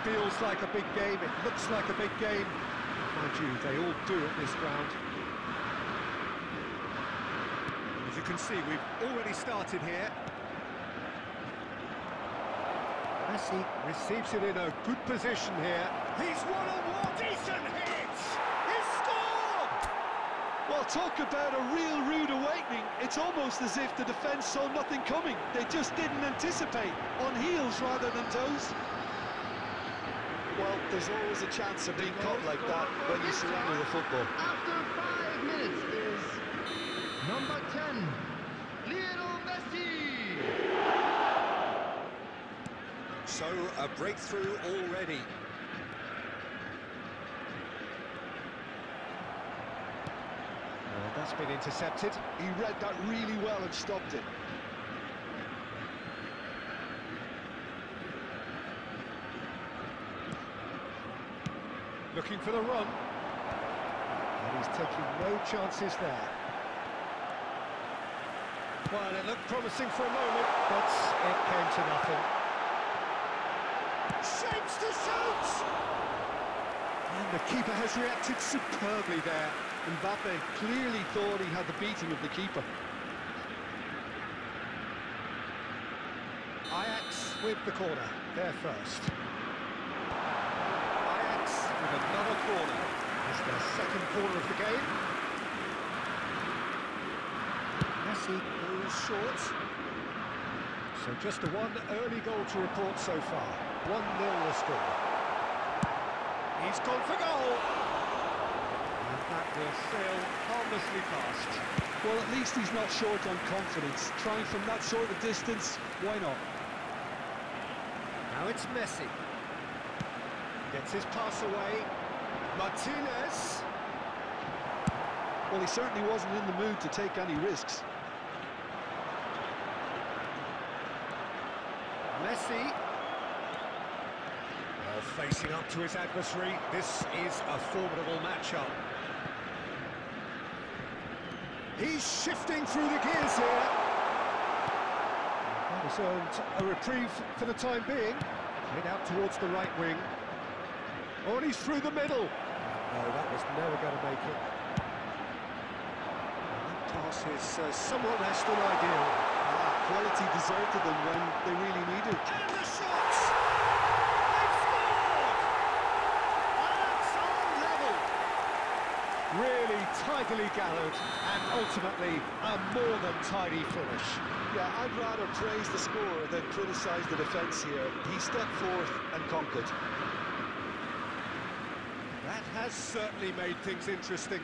feels like a big game, it looks like a big game. Mind you, they all do at this ground. As you can see, we've already started here. Messi receives it in a good position here. He's one-on-one, decent hit! He's scored! Well, talk about a real rude awakening. It's almost as if the defence saw nothing coming. They just didn't anticipate, on heels rather than toes. Well, there's always a chance of being caught like that when you surrender the football. After 5 minutes is number 10, Lionel Messi. So, a breakthrough already. That's been intercepted. He read that really well and stopped it. Looking for the run. And he's taking no chances there. Well, it looked promising for a moment, but it came to nothing. Shapes to shoot! And the keeper has reacted superbly there. Mbappe clearly thought he had the beating of the keeper. Ajax with the corner, there first. Ajax with another corner. It's their second corner of the game. Messi goes short. So just the one early goal to report so far. 1-0 the score. He's gone for goal. And that will sail harmlessly past. Well, at least he's not short on confidence. Trying from that sort of distance, why not? Now it's Messi. Gets his pass away. Martinez. Well, he certainly wasn't in the mood to take any risks. Messi. Well, facing up to his adversary, this is a formidable matchup. He's shifting through the gears here. That has earned a reprieve for the time being. Played out towards the right wing. Oh, and he's through the middle. No, that was never going to make it. That pass is somewhat less than ideal. Quality deserted them when they really needed it. And the shots! They've scored! That's on level. Really tidily gathered, and ultimately a more than tidy finish. Yeah, I'd rather praise the scorer than criticise the defence here. He stepped forth and conquered. That has certainly made things interesting.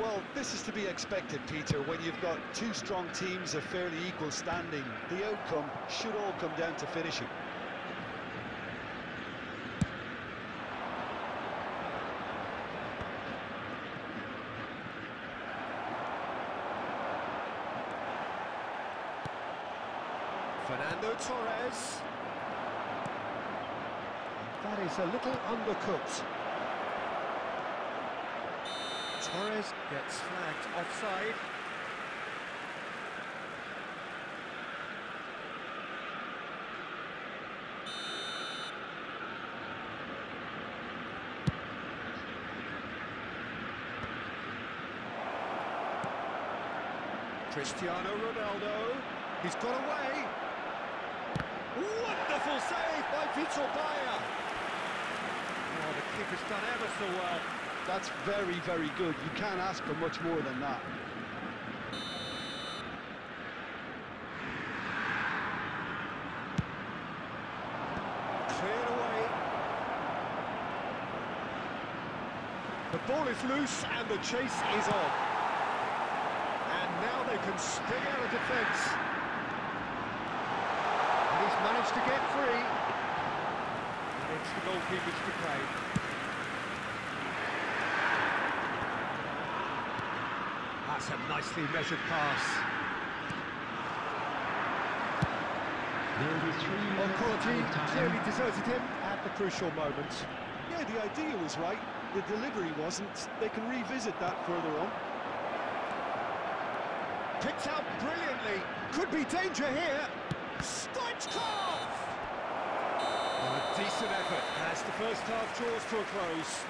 Well, this is to be expected, Peter, when you've got two strong teams of fairly equal standing. The outcome should all come down to finishing. Fernando Torres. That is a little undercooked. Torres gets flagged offside. Cristiano Ronaldo. He's got away. Wonderful save by Vitor Bayer. Oh, the keeper's done ever so well. That's very, very good. You can't ask for much more than that. Cleared away. The ball is loose and the chase is on. And now they can spring out of defence. And he's managed to get free. And it's the goalkeeper's to play. That's a nicely measured pass. Well, quality clearly deserted him at the crucial moment. Yeah, the idea was right. The delivery wasn't. They can revisit that further on. Picked out brilliantly. Could be danger here. Stoichkov! A decent effort as the first half draws to a close.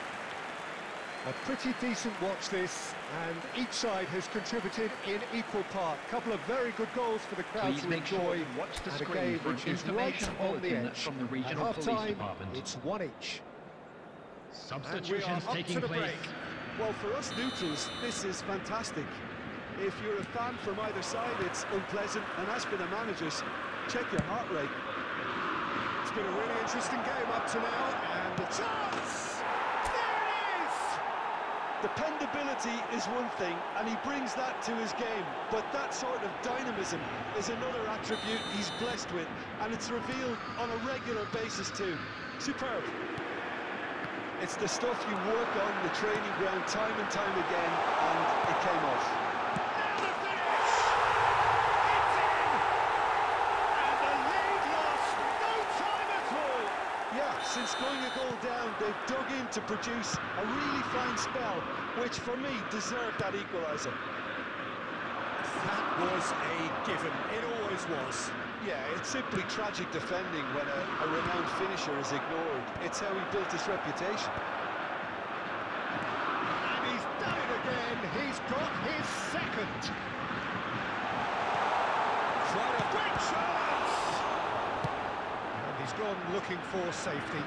A pretty decent watch this, and each side has contributed in equal part. Couple of very good goals for the crowd to enjoy, watch the and a screen game for which is right on the edge. From the At regional police half-time, department. it's 1 each. Substitutions taking place. Well, for us neutrals, this is fantastic. If you're a fan from either side, it's unpleasant, and as for the managers, check your heart rate. It's been a really interesting game up to now, and the chance! Dependability is one thing, and he brings that to his game, but that sort of dynamism is another attribute he's blessed with, and it's revealed on a regular basis too. Superb. It's the stuff you work on the training ground time and time again, and it came off. And the finish! It's in! And the lead lost no time at all! Yeah, Since going a goal down, they've dug in to produce a really fine spell, which for me deserved that equaliser. That was a given. It always was. Yeah, it's simply tragic defending when a renowned finisher is ignored. It's how he built his reputation. And he's done it again. He's got his second. Quite a great chance. And he's gone looking for safety.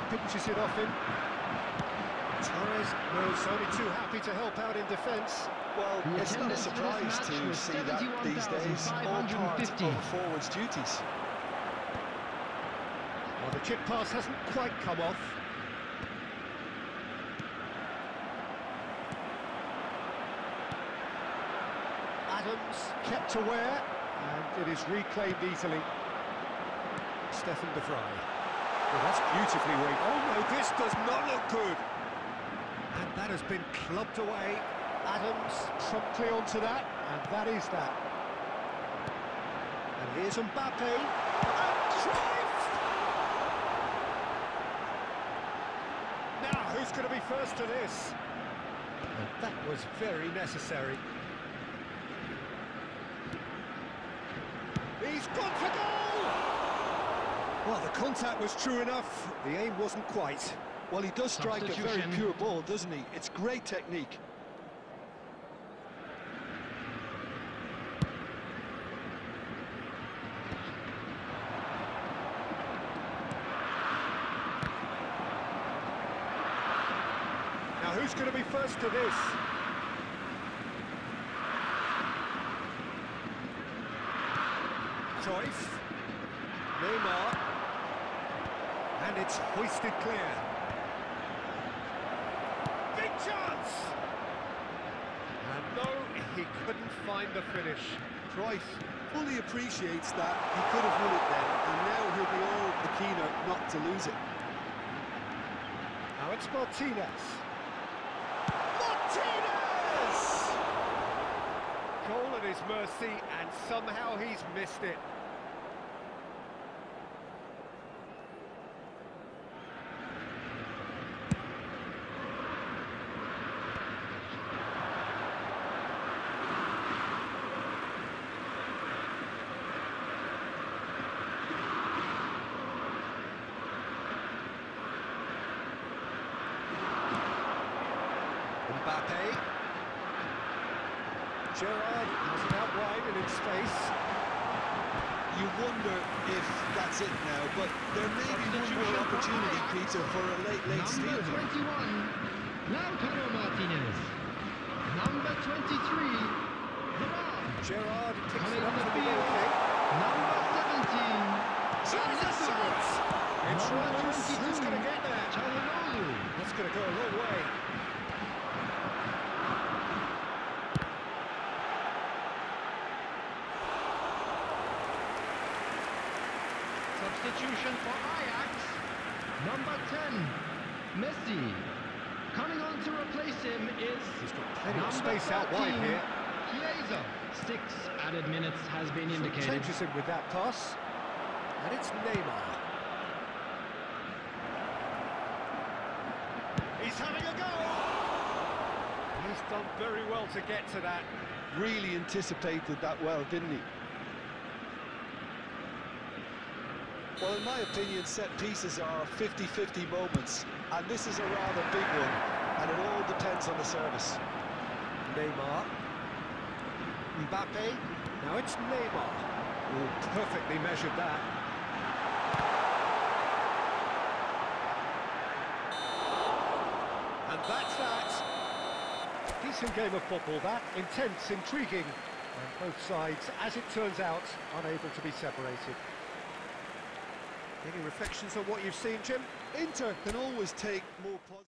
Pinches it off him. Torres was only too happy to help out in defence. Well, it's not a surprise to see that these days, all part of a forward's duties. Well, the chip pass hasn't quite come off. Adams kept aware, and it is reclaimed easily. Stefan de Vrij. Well, that's beautifully rigged. Oh no, this does not look good. And that has been clubbed away. Adams promptly onto that, and that is that. And here's Mbappe. And Cruyff! Now, who's going to be first to this? And that was very necessary. He's gone for goal! Well, the contact was true enough, the aim wasn't quite. Well, he does strike a very pure ball, doesn't he? It's great technique. Now, who's going to be first to this? Cruyff. Neymar. And it's hoisted clear. Big chance! And no, he couldn't find the finish. Cruyff fully appreciates that he could have won it then, and now he'll be all the keener not to lose it. Now it's Martinez. Martinez! Goal at his mercy, and somehow he's missed it. Mbappe. Gerrard has it out wide and in space. You wonder if that's it now, but there may be one more opportunity, Peter, for a late steal. Number 21, Lautaro Martinez. Number 23, Gerrard picks coming it on up the to the field. goal kick. Number 17, There's a chance! It's Number loose. 22, Who's going to get there? Çalhanoğlu. That's going to go a long way. Substitution for Ajax. Number 10, Messi. Coming on to replace him is He's got plenty of number space out wide 13, here. Chiesa. 6 added minutes has been So indicated. changes him with that pass. And it's Neymar. He's having a go! He's done very well to get to that. Really anticipated that well, didn't he? Well, in my opinion, set pieces are 50-50 moments, and this is a rather big one, and it all depends on the service. Neymar. Mbappe. Now it's Neymar. Oh, perfectly measured that. And that's that. Decent game of football, that. Intense, intriguing. And both sides, as it turns out, unable to be separated. Any reflections on what you've seen, Jim? Inter can always take more positive.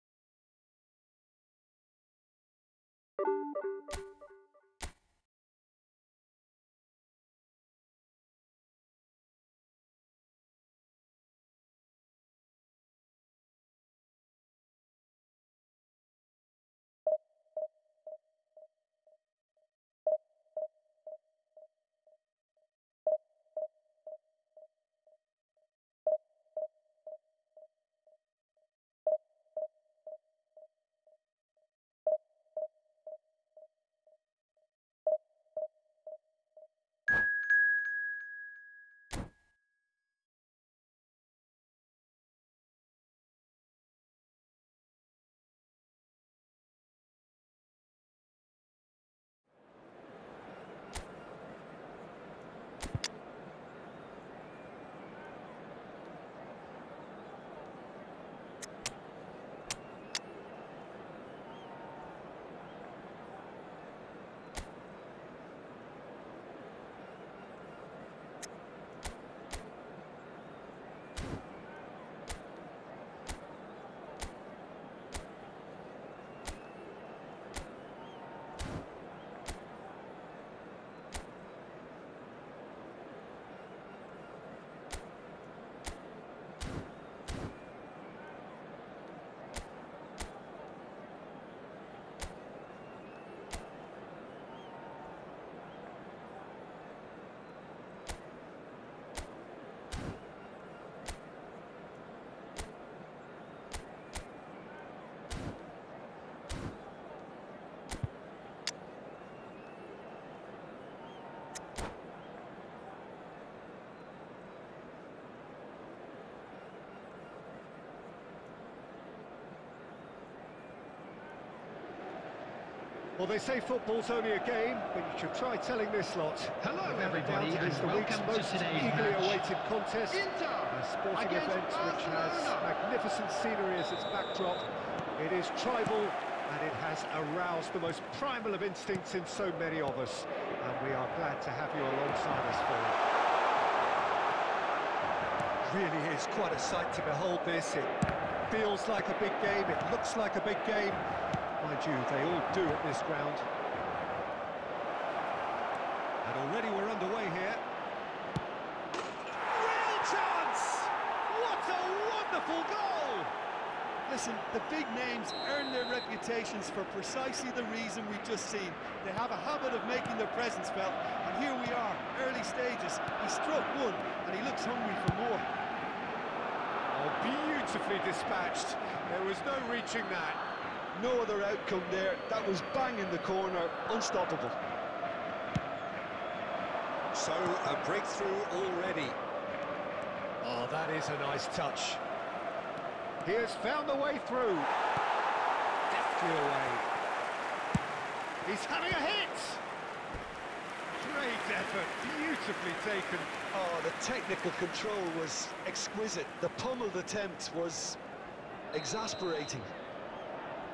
Well, they say football's only a game, but you should try telling this lot. Hello, everybody, and welcome to today's eagerly awaited contest. A sporting event which has magnificent scenery as its backdrop. It is tribal, and it has aroused the most primal of instincts in so many of us. And we are glad to have you alongside us for it. Really is quite a sight to behold this. It feels like a big game, it looks like a big game. Mind you, they all do at this ground. And already we're underway here. Real chance! What a wonderful goal! Listen, the big names earn their reputations for precisely the reason we've just seen. They have a habit of making their presence felt, and here we are, early stages. He struck one, and he looks hungry for more. Oh, beautifully dispatched. There was no reaching that. No other outcome there. That was bang in the corner, unstoppable. So, a breakthrough already. Oh, that is a nice touch. He has found the way through. Deftly away. He's having a hit! Great effort, beautifully taken. Oh, the technical control was exquisite. The pummeled attempt was exasperating.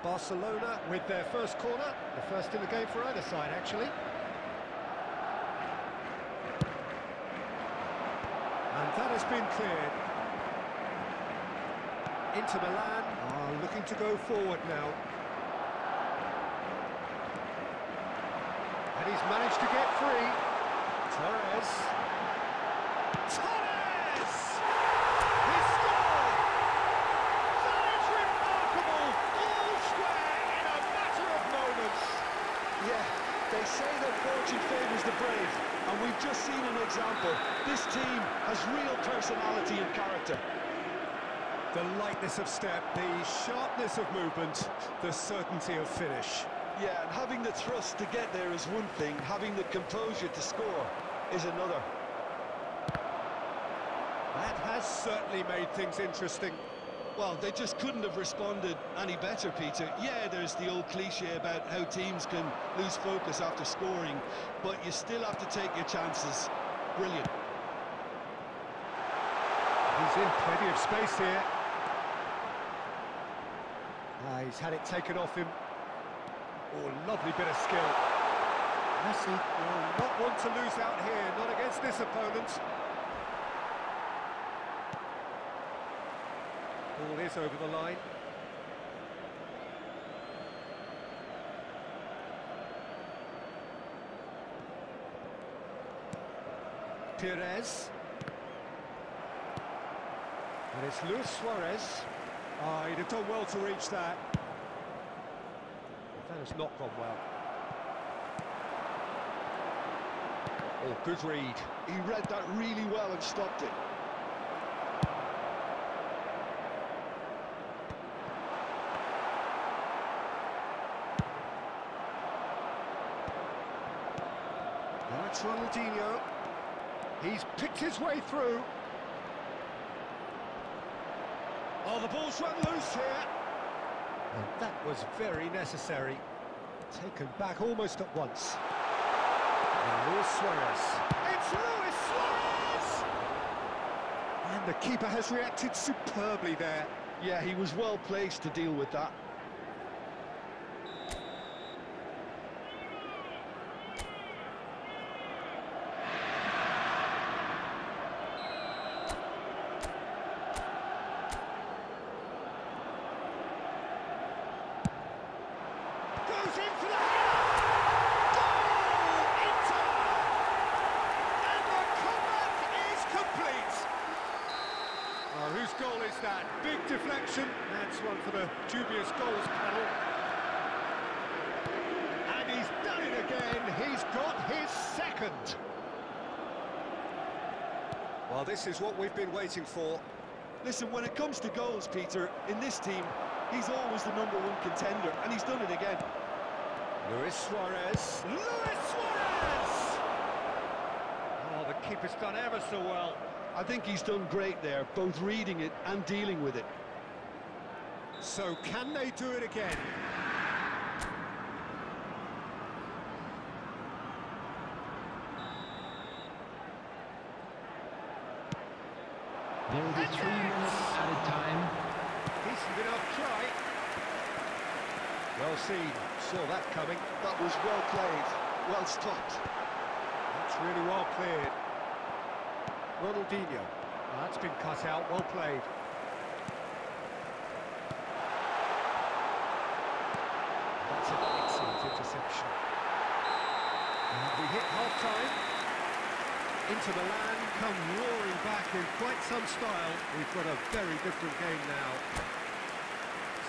Barcelona with their first corner, the first in the game for either side, actually. And that has been cleared. Inter Milan are looking to go forward now. And he's managed to get free. Torres. Torres! He scored! That is remarkable! All square in a matter of moments. Yeah, they say that fortune favours the brave, and we've just seen an example. This team has real personality and character. The lightness of step, the sharpness of movement, the certainty of finish. Yeah, and having the thrust to get there is one thing, having the composure to score is another. That has certainly made things interesting. Well, they just couldn't have responded any better, Peter. Yeah, there's the old cliche about how teams can lose focus after scoring, but you still have to take your chances. Brilliant. He's in plenty of space here. He's had it taken off him. Oh, lovely bit of skill. Messi will not want to lose out here, not against this opponent. Ball is over the line. Pires. And it's Luis Suarez. He'd have done well to reach that. That has not gone well. Oh, good read. He read that really well and stopped it. Now it's Ronaldinho. He's picked his way through. Oh, the ball's run loose here. And that was very necessary. Taken back almost at once. And Luis Suarez. It's Luis Suarez! And the keeper has reacted superbly there. Yeah, he was well placed to deal with that. Goes in for the header! Goal! Inter! And the comeback is complete! Oh, whose goal is that? Big deflection. That's one for the dubious goals panel. And he's done it again. He's got his second. Well, this is what we've been waiting for. Listen, when it comes to goals, Peter, in this team, he's always the #1 contender, and he's done it again. Luis Suarez. Luis Suarez! Oh, the keeper's done ever so well. I think he's done great there, both reading it and dealing with it. So can they do it again? There will be 3 minutes added time. Decent enough try. Well seen. Saw that coming. That was well played. Well stopped. That's really well cleared. Ronaldinho. That's been cut out. Well played. That's an excellent interception. We hit half-time. Inter Milan come roaring back in quite some style. We've got a very different game now.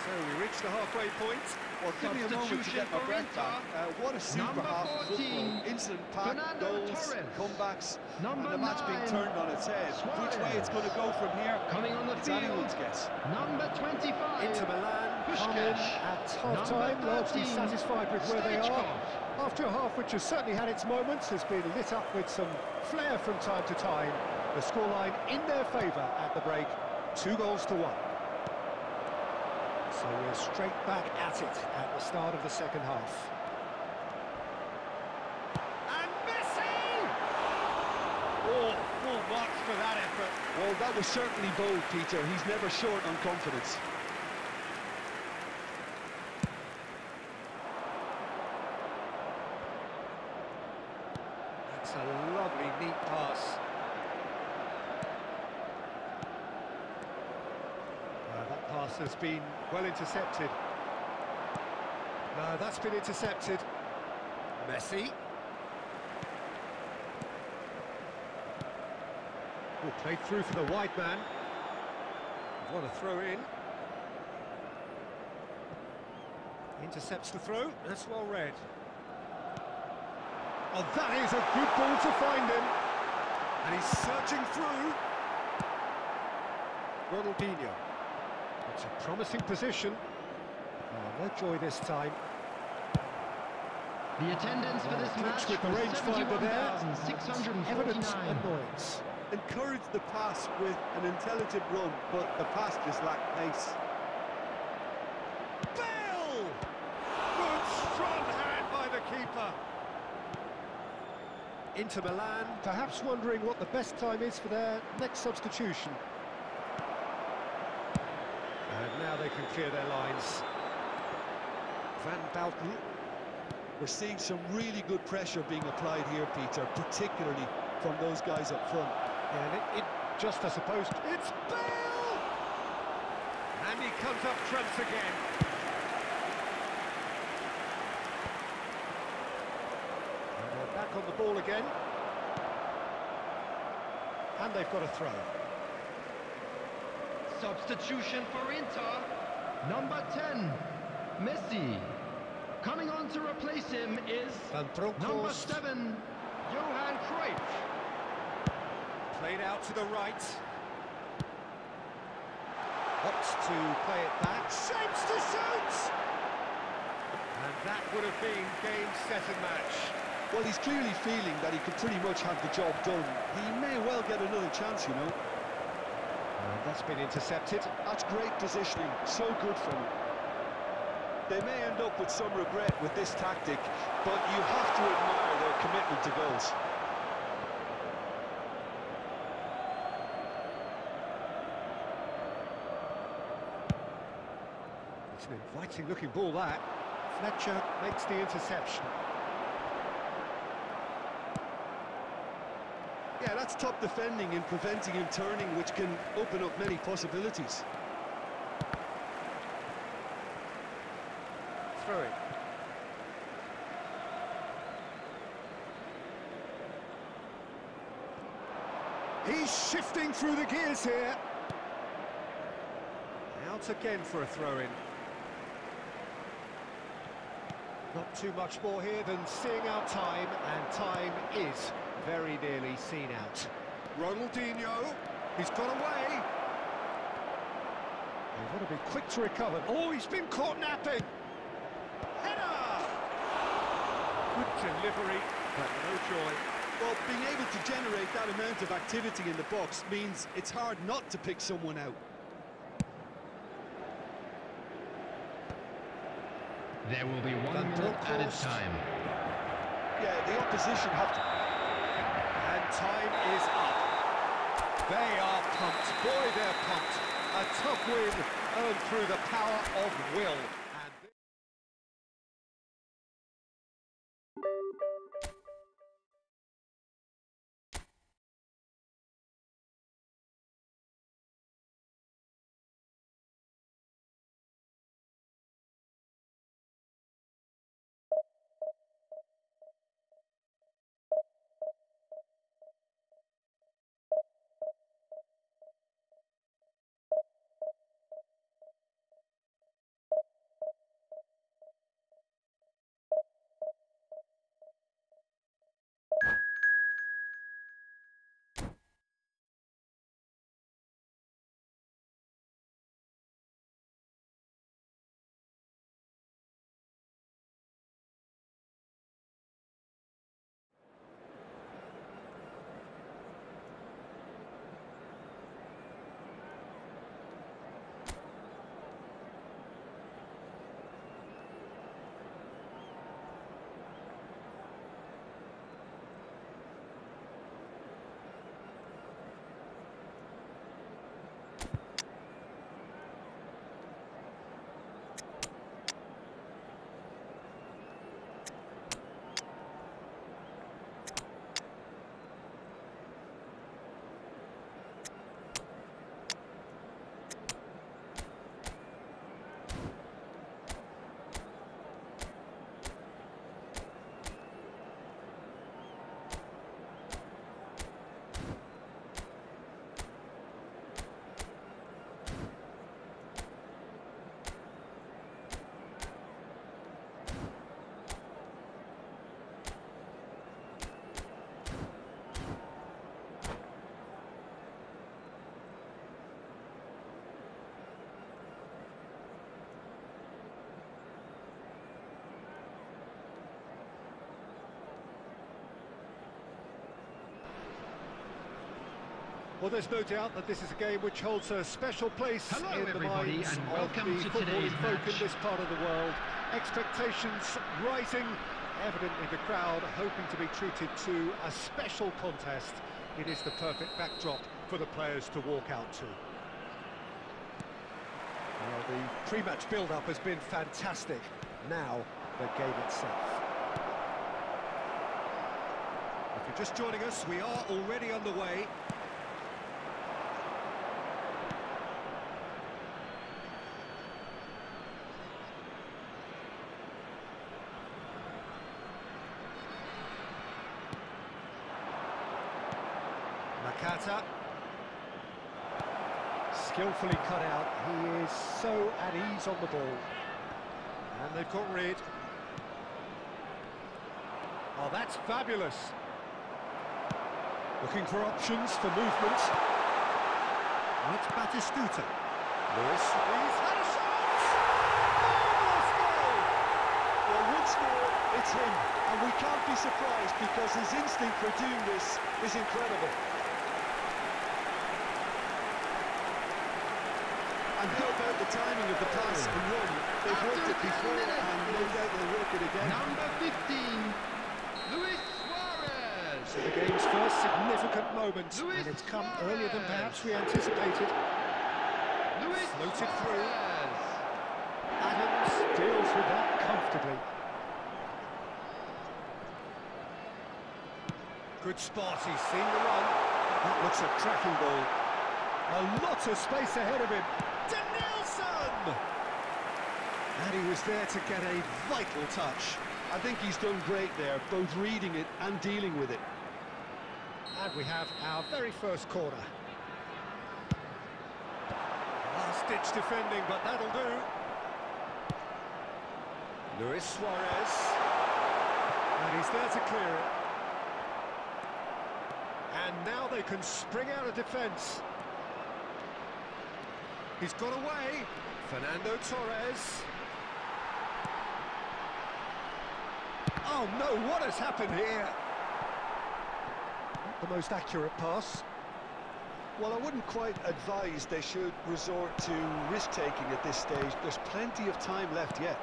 So we reach the halfway point. Well, give me a moment to get my breath back. What a super half of football. Instant pack, goals, comebacks, and the match being turned on its head. Which way it's going to go from here, coming on the it's field, anyone's guess. Number 25. Inter Milan come in at half-time, largely satisfied with where they are. After a half which has certainly had its moments, has been lit up with some flair from time to time. The scoreline in their favour at the break, 2-1. So we're straight back at it at the start of the second half. And Messi! Oh, full marks for that effort. Well, that was certainly bold, Peter. He's never short on confidence. That's a lovely, neat pass. That pass has been well intercepted. No, that's been intercepted. Messi. Oh, played through for the wide man. What a throw in. Intercepts the throw. That's well read. Oh, that is a good ball to find him. And he's searching through. Ronaldinho. It's a promising position. Oh, no joy this time. The attendance for this match with the rangefinder there. 71,649. Evidence annoyance. Encouraged the pass with an intelligent run, but the pass just lacked pace. Bale! Good strong hand by the keeper. Inter Milan, perhaps wondering what the best time is for their next substitution. And now they can clear their lines. Van Bauten. We're seeing some really good pressure being applied here, Peter, particularly from those guys up front. And it just, I suppose, it's Bale! And he comes up trumps again. And they're back on the ball again. And they've got a throw. Substitution for Inter. Number 10, Messi. Coming on to replace him is number 7, Johan Cruyff. Played out to the right. Opts to play it back. Shapes to shoot! And that would have been game, set and match. Well, he's clearly feeling that he could pretty much have the job done. He may well get another chance, you know. And that's been intercepted. That's great positioning. So good from him. They may end up with some regret with this tactic, but you have to admire their commitment to goals. It's an inviting looking ball, that. Fletcher makes the interception. Yeah, that's top defending and preventing him turning, which can open up many possibilities. Throw it. He's shifting through the gears here. Out again for a throw-in. Not too much more here than seeing out time, and time is very nearly seen out. Ronaldinho, he's got away. They want to be quick to recover. Oh, he's been caught napping. Header! Good delivery, but no joy. Well, being able to generate that amount of activity in the box means it's hard not to pick someone out. There will be 1 minute added time. Yeah, the opposition have to... And time is up. They are pumped. Boy, they're pumped. A tough win earned through the power of will. Well, there's no doubt that this is a game which holds a special place in the minds of the footballing folk in this part of the world. Expectations rising, evidently the crowd hoping to be treated to a special contest. It is the perfect backdrop for the players to walk out to. Well, the pre-match build-up has been fantastic. Now, the game itself. If you're just joining us, we are already underway. Nakata, skillfully cut out. He is so at ease on the ball, and they've got rid. Oh, that's fabulous. Looking for options for movement. Oh, it's Batistuta. Lewis, he's had a shot! Marvellous goal! Well, once more, it's him, and we can't be surprised because his instinct for doing this is incredible. And how about the timing of the pass and run? They've worked it before, and no doubt they'll work it again. Number 15, Luis Suarez. So the game's first significant moment, and it's come earlier than perhaps we anticipated. Luis floated Suarez. Through. Adams deals with that comfortably. Good spot, he's seen the run. That looks a cracking ball. A lot of space ahead of him. Denilson! And he was there to get a vital touch. I think he's done great there, both reading it and dealing with it. And we have our very first corner. Last-ditch defending, but that'll do. Luis Suarez. And he's there to clear it. And now they can spring out of defence. He's got away. Fernando Torres. Oh no, what has happened here? Not the most accurate pass. Well, I wouldn't quite advise they should resort to risk-taking at this stage. There's plenty of time left yet.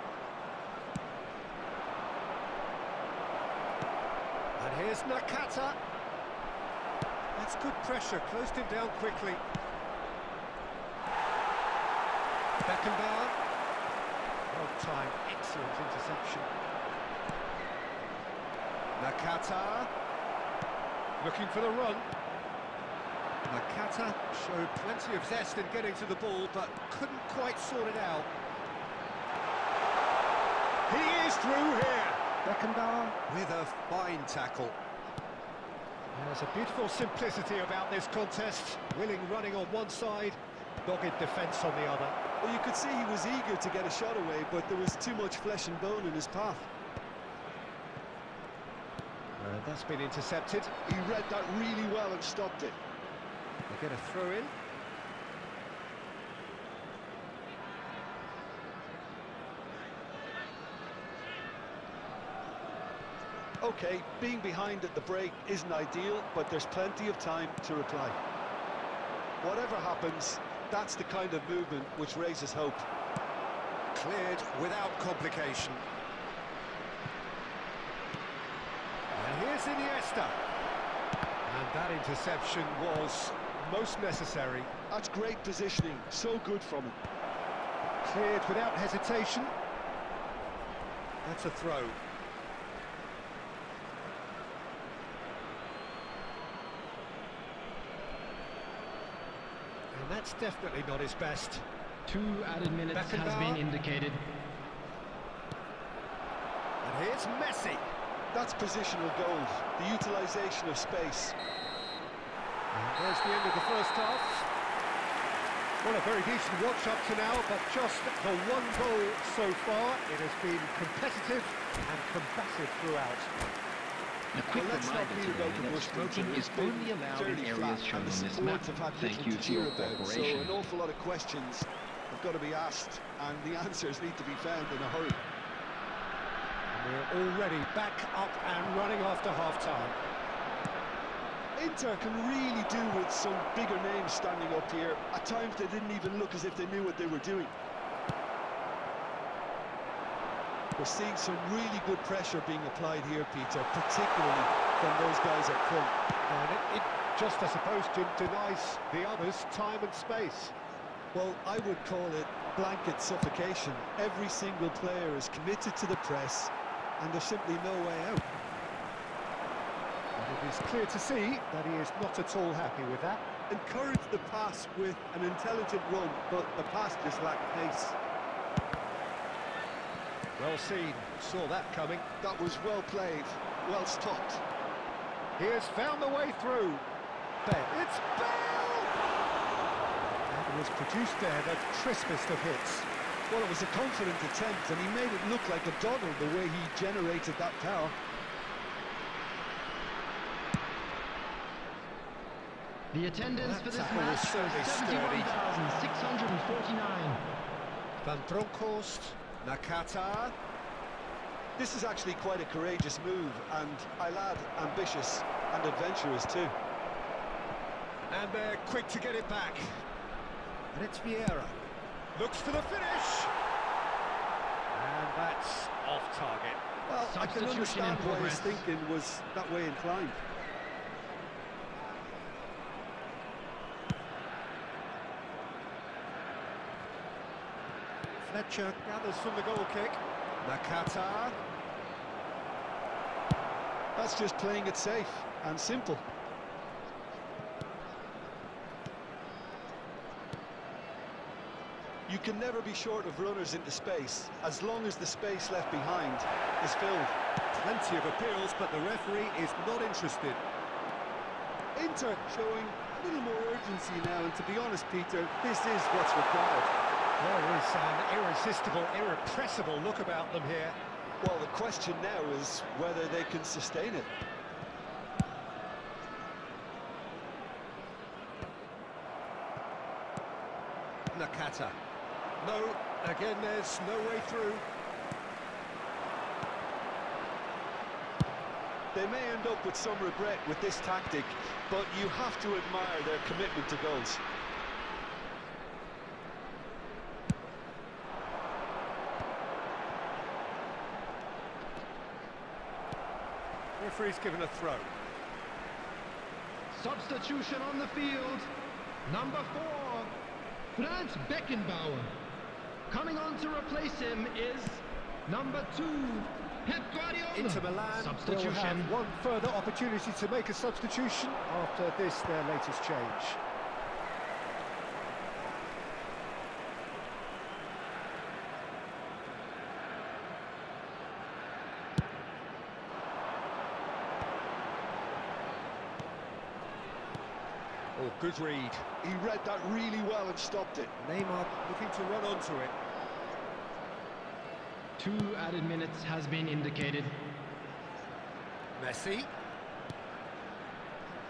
And here's Nakata. That's good pressure, closed him down quickly. Beckenbauer. Well timed, excellent interception. Nakata. Looking for the run. Nakata showed plenty of zest in getting to the ball, but couldn't quite sort it out. He is through here. Beckenbauer with a fine tackle. There's a beautiful simplicity about this contest. Willing running on one side, dogged defence on the other. Well, you could see he was eager to get a shot away, but there was too much flesh and bone in his path. That's been intercepted. He read that really well and stopped it. They get a throw in. Okay, being behind at the break isn't ideal, but there's plenty of time to reply. Whatever happens, that's the kind of movement which raises hope. Cleared without complication. And here's Iniesta. And that interception was most necessary. That's great positioning, so good from him. Cleared without hesitation. That's a throw. And that's definitely not his best. 2 added minutes has been indicated. And here's Messi. That's positional goals, the utilisation of space. And there's the end of the first half. Well, a very decent watch up to now, but just the one goal so far. It has been competitive and combative throughout. A quick reminder today that smoking is only allowed in areas shown on this map. Thank you to your cooperation. So an awful lot of questions have got to be asked, and the answers need to be found in a hurry. We're already back up and running after half-time. Inter can really do with some bigger names standing up here. At times they didn't even look as if they knew what they were doing. We're seeing some really good pressure being applied here, Peter, particularly from those guys up front. And it just, I suppose, denies the others time and space. Well, I would call it blanket suffocation. Every single player is committed to the press, and there's simply no way out. And it is clear to see that he is not at all happy with that. Encourage the pass with an intelligent run, but the pass just lacked pace. Well seen, saw that coming. That was well played, well stopped. He has found the way through. It's Bale! And was produced there the crispest of hits. Well, it was a confident attempt, and he made it look like a doddle the way he generated that power. The attendance for this match is 71,649. Van Bronckhorst, Nakata. This is actually quite a courageous move, and I'll add ambitious and adventurous too. And they're quick to get it back. And it's Vieira. Looks for the finish. And that's off target. Well, I can understand why his thinking was that way inclined. Fletcher gathers from the goal kick. Nakata. That's just playing it safe and simple. You can never be short of runners into space, as long as the space left behind is filled. Plenty of appeals, but the referee is not interested. Inter showing a little more urgency now, and to be honest, Peter, this is what's required. There is an irresistible, irrepressible look about them here. Well, the question now is whether they can sustain it. Nakata. No, again, there's no way through. They may end up with some regret with this tactic, but you have to admire their commitment to goals. Referee's given a throw. Substitution on the field. Number 4, Franz Beckenbauer. Coming on to replace him is number 2, Pep Guardiola. Inter Milan Substitution. will have one further opportunity to make a substitution after this, their latest change. Oh, good read. He read that really well and stopped it. Neymar looking to run onto it. 2 added minutes has been indicated. Messi.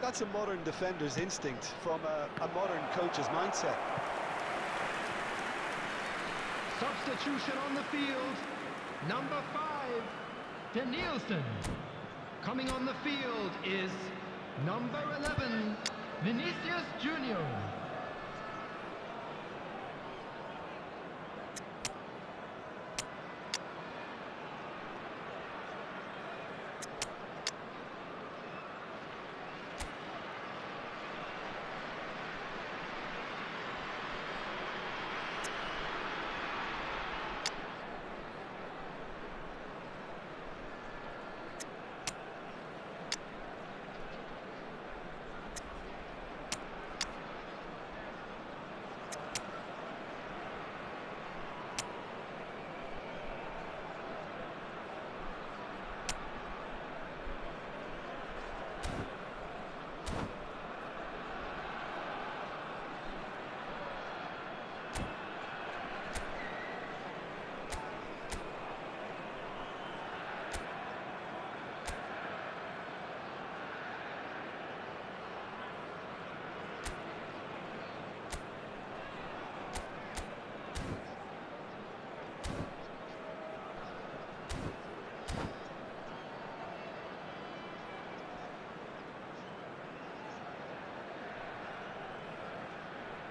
That's a modern defender's instinct from a modern coach's mindset. Substitution on the field. Number 5, Danielson. Coming on the field is number 11, Vinicius Junior.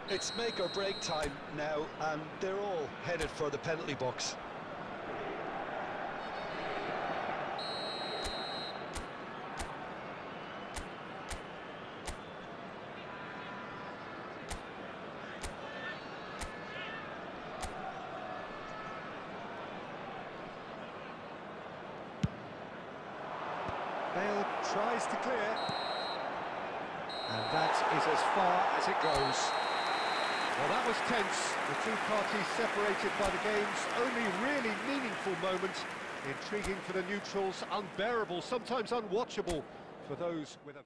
It's make or break time now, and they're all headed for the penalty box. Bale tries to clear. And that is as far as it goes. Well, that was tense. The two parties separated by the game's only really meaningful moment. Intriguing for the neutrals, unbearable, sometimes unwatchable for those with a...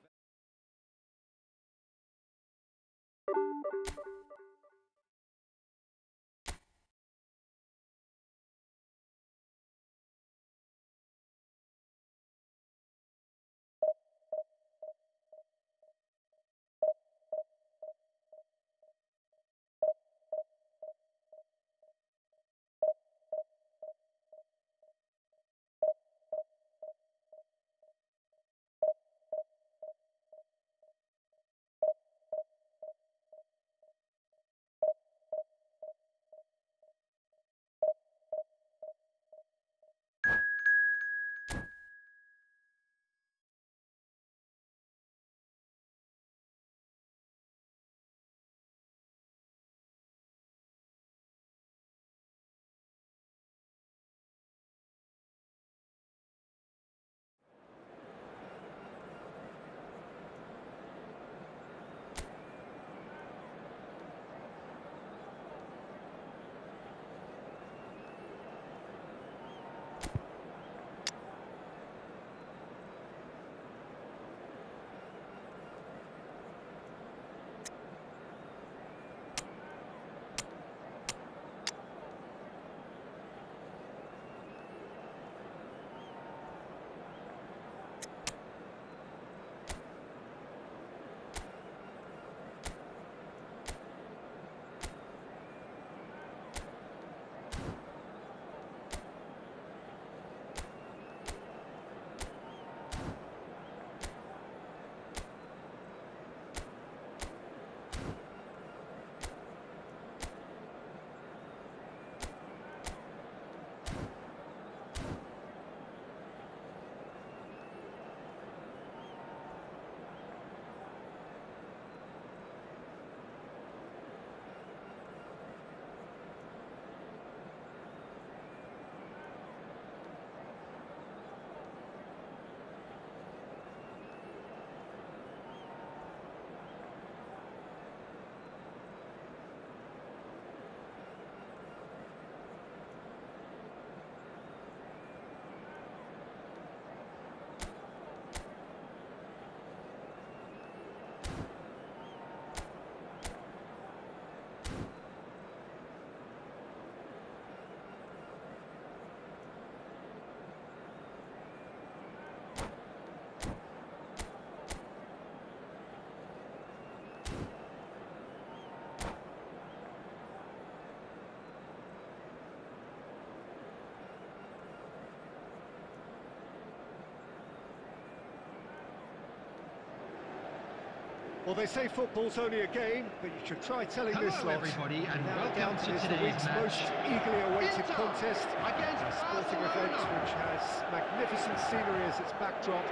Well, they say football's only a game, but you should try telling Hello, this lot. everybody, and Without welcome doubt, to it is the today's week's match. most eagerly awaited Inter contest. against A sporting event Barcelona. which has magnificent scenery as its backdrop.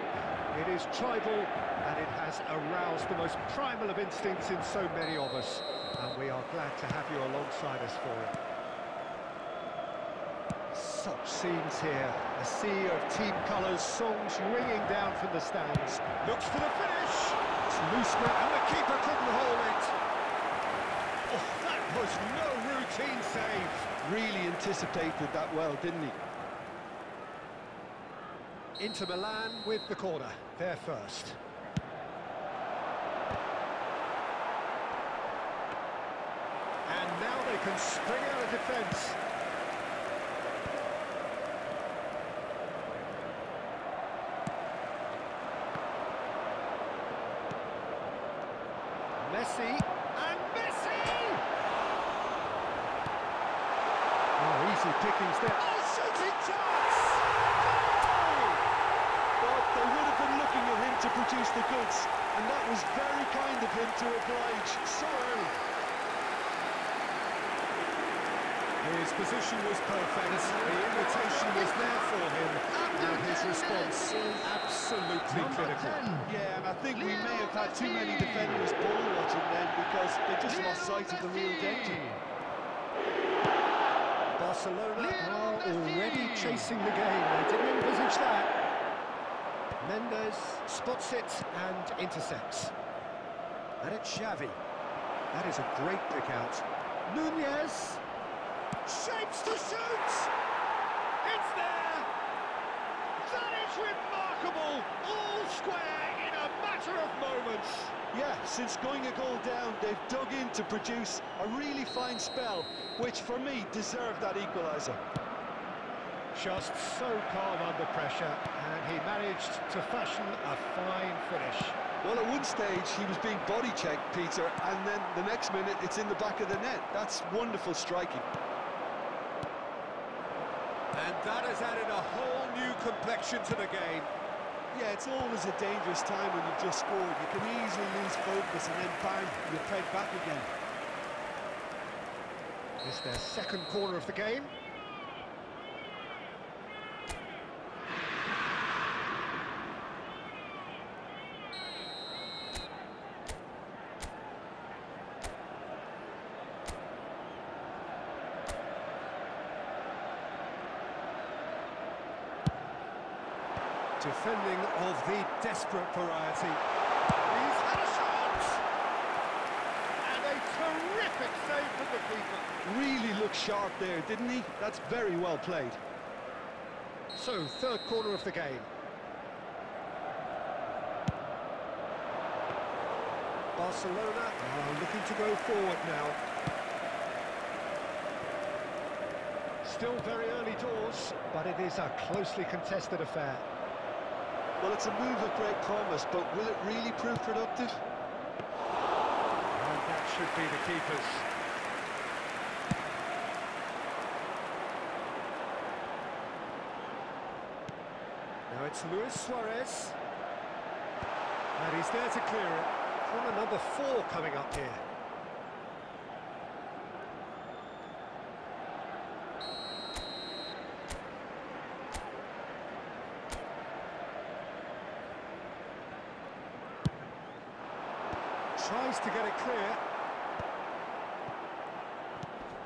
It is tribal, and it has aroused the most primal of instincts in so many of us. And we are glad to have you alongside us for it. Such scenes here, a sea of team colours, songs ringing down from the stands. Looks for the finish. It's loose and the keeper couldn't hold it. Oh, that was no routine save. Really anticipated that well, didn't he? Inter Milan with the corner, they're first. And now they can spring out of defence. Messi, and Messi! Oh, easy pickings there. Oh, shooting chance! Goal! But they would have been looking at him to produce the goods, and that was very kind of him to oblige so early. His position was perfect, the invitation was there for him, and his response absolutely clinical. Yeah, and I think we may have had too many defenders ball watching then because they just lost sight of the real danger. Barcelona are already chasing the game, they didn't envisage that. Mendes spots it and intercepts. And it's Xavi. That is a great pick out. Nunez shapes to shoot! It's there! That is remarkable! All square in a matter of moments! Yeah, since going a goal down, they've dug in to produce a really fine spell, which for me deserved that equaliser. Just so calm under pressure, and he managed to fashion a fine finish. Well, at one stage, he was being body-checked, Peter, and then the next minute, it's in the back of the net. That's wonderful striking. And that has added a whole new complexion to the game. Yeah, it's always a dangerous time when you've just scored. You can easily lose focus and then bang, you're fed back again. It's their second corner of the game. Defending of the desperate variety. He's had a shot! And a terrific save from the keeper. Really looked sharp there, didn't he? That's very well played. So, third corner of the game. Barcelona are looking to go forward now. Still very early doors, but it is a closely contested affair. Well, it's a move of great promise, but will it really prove productive? And that should be the keepers. Now it's Luis Suarez. And he's there to clear it. Corner number 4 coming up here. Tries to get it clear.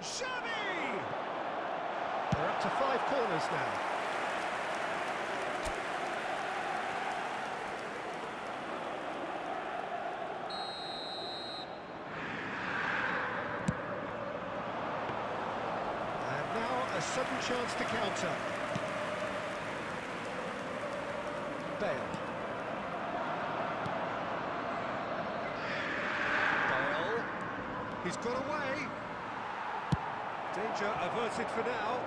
Xavi! They're up to 5 corners now. And now a sudden chance to counter. Bale. He's got away. Danger averted for now.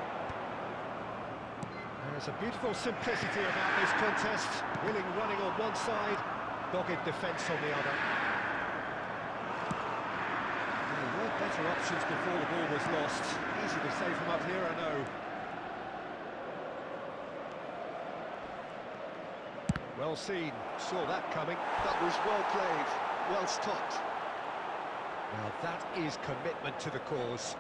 There's a beautiful simplicity about this contest. Willing running on one side, dogged defence on the other. There were better options before the ball was lost. Easy to save from up here, I know. Well seen. Saw that coming. That was well played. well stopped. Now that is commitment to the cause.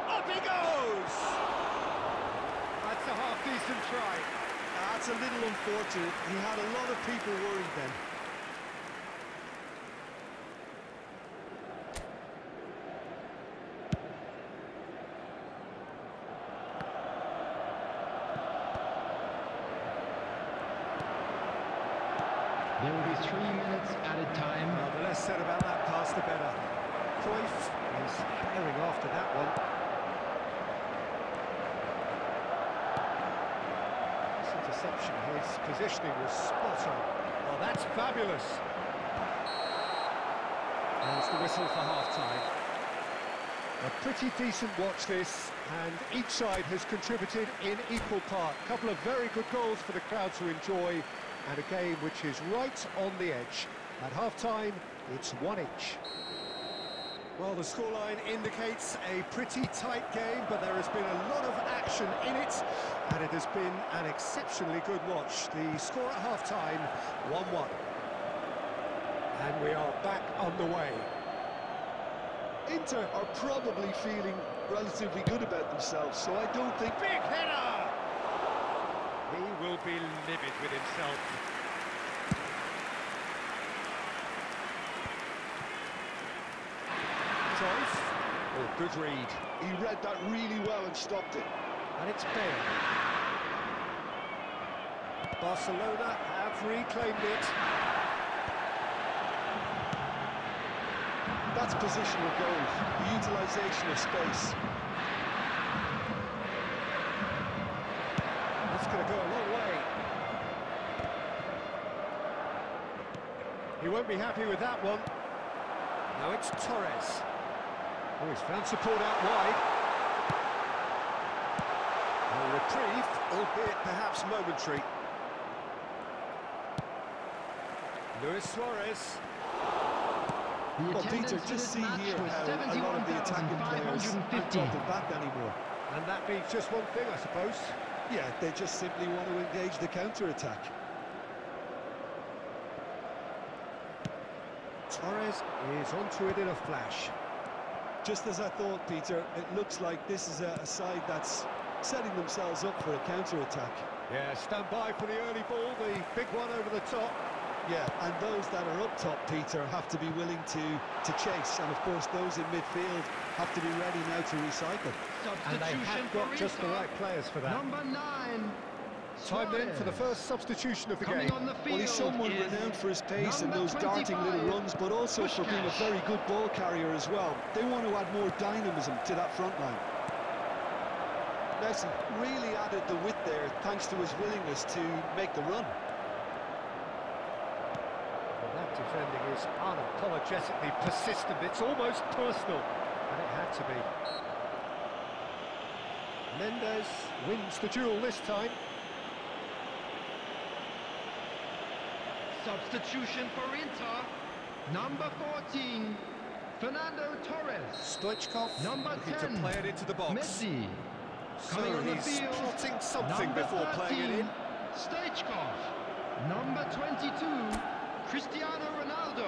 Up he goes! That's a half-decent try. That's a little unfortunate. He had a lot of people worried then. There will be 3 minutes added time. Well, the less said about that pass, the better. Cruyff is herring after that one. This interception, his positioning was spot on. Well, that's fabulous. There's the whistle for half-time. A pretty decent watch this, and each side has contributed in equal part. A couple of very good goals for the crowd to enjoy, and a game which is right on the edge. At half-time, it's 1 each. Well, the scoreline indicates a pretty tight game, but there has been a lot of action in it, and it has been an exceptionally good watch. The score at half-time, 1-1. And we are back underway. Inter are probably feeling relatively good about themselves, so I don't think... Big header! He will be livid with himself. Cruyff. Oh, good read. He read that really well and stopped it. And it's Bale. Barcelona have reclaimed it. That's positional goals, the utilisation of space. That's going to go a long way. He won't be happy with that one. Now it's Torres. Oh, he's found support out wide. A reprieve, albeit perhaps momentary. Luis Suarez. Well, Peter, just see here how a lot of the attacking players aren't dropping back anymore. And that means just one thing, I suppose. Yeah, they just simply want to engage the counter-attack. Torres is onto it in a flash. Just as I thought, Peter, it looks like this is a side that's setting themselves up for a counter-attack. Yeah, stand by for the early ball, the big one over the top. Yeah, and those that are up top, Peter, have to be willing to chase. And, of course, those in midfield have to be ready now to recycle. And they have got just the right players for that. Number 9. Time then for the first substitution of the game. On the field, well, he's someone renowned for his pace and those darting little runs, but also for being a very good ball carrier as well. They want to add more dynamism to that front line. Messi really added the width there thanks to his willingness to make the run. Well, that defending is unapologetically persistent. It's almost personal, and it had to be. Mendes wins the duel this time. Substitution for Inter, number 14, Fernando Torres. Stoichkov number looking 10, to play it into the box. Messi. So Coming on the he's field, plotting something number before 13, playing it in. Stoichkov. Number 22, Cristiano Ronaldo.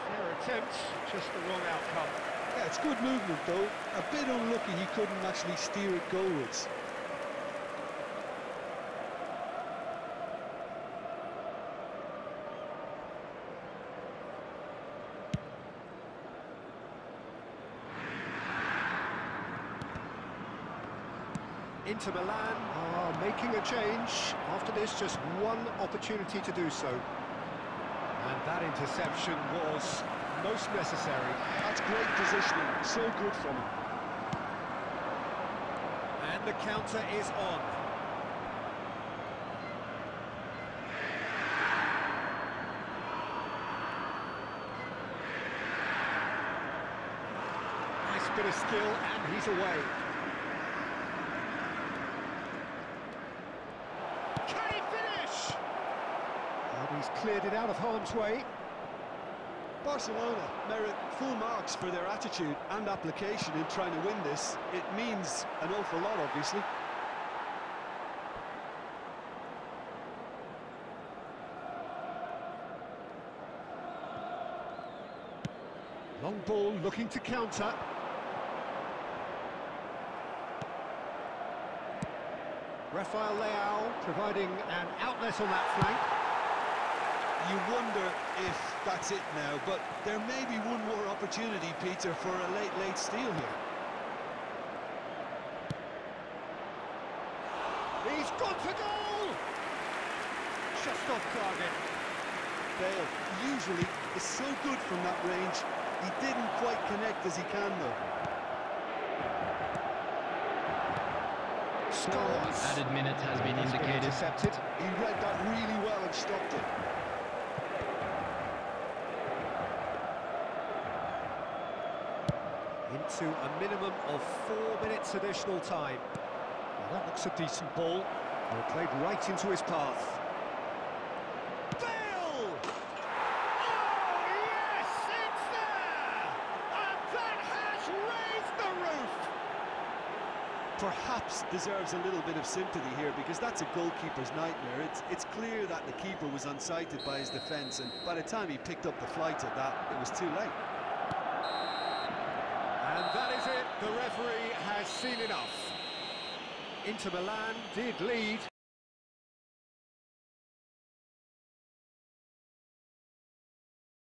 Fair attempt, just the wrong outcome. Yeah, it's good movement though. A bit unlucky he couldn't actually steer it goalwards. Inter Milan are making a change. After this, just one opportunity to do so. And that interception was most necessary. That's great positioning, so good from him. And the counter is on. Nice bit of skill, and he's away. Can he finish? And he's cleared it out of harm's way. Barcelona merit full marks for their attitude and application in trying to win this. It means an awful lot, obviously. Long ball looking to counter. Rafael Leao providing an outlet on that flank. You wonder if that's it now, but there may be one more opportunity, Peter, for a late steal here. He's gone for goal! Just off target. Bale usually is so good from that range. He didn't quite connect as he can, though. Scores. Added minutes has been indicated. Intercepted. He read that really well and stopped it. Into a minimum of 4 minutes additional time. Well, that looks a decent ball. Well, played right into his path. Bale! Oh, yes, it's there! And that has raised the roof! Perhaps deserves a little bit of sympathy here, because that's a goalkeeper's nightmare. It's clear that the keeper was unsighted by his defence, and by the time he picked up the flight of that, it was too late. And that is it. The referee has seen enough. Inter Milan did lead.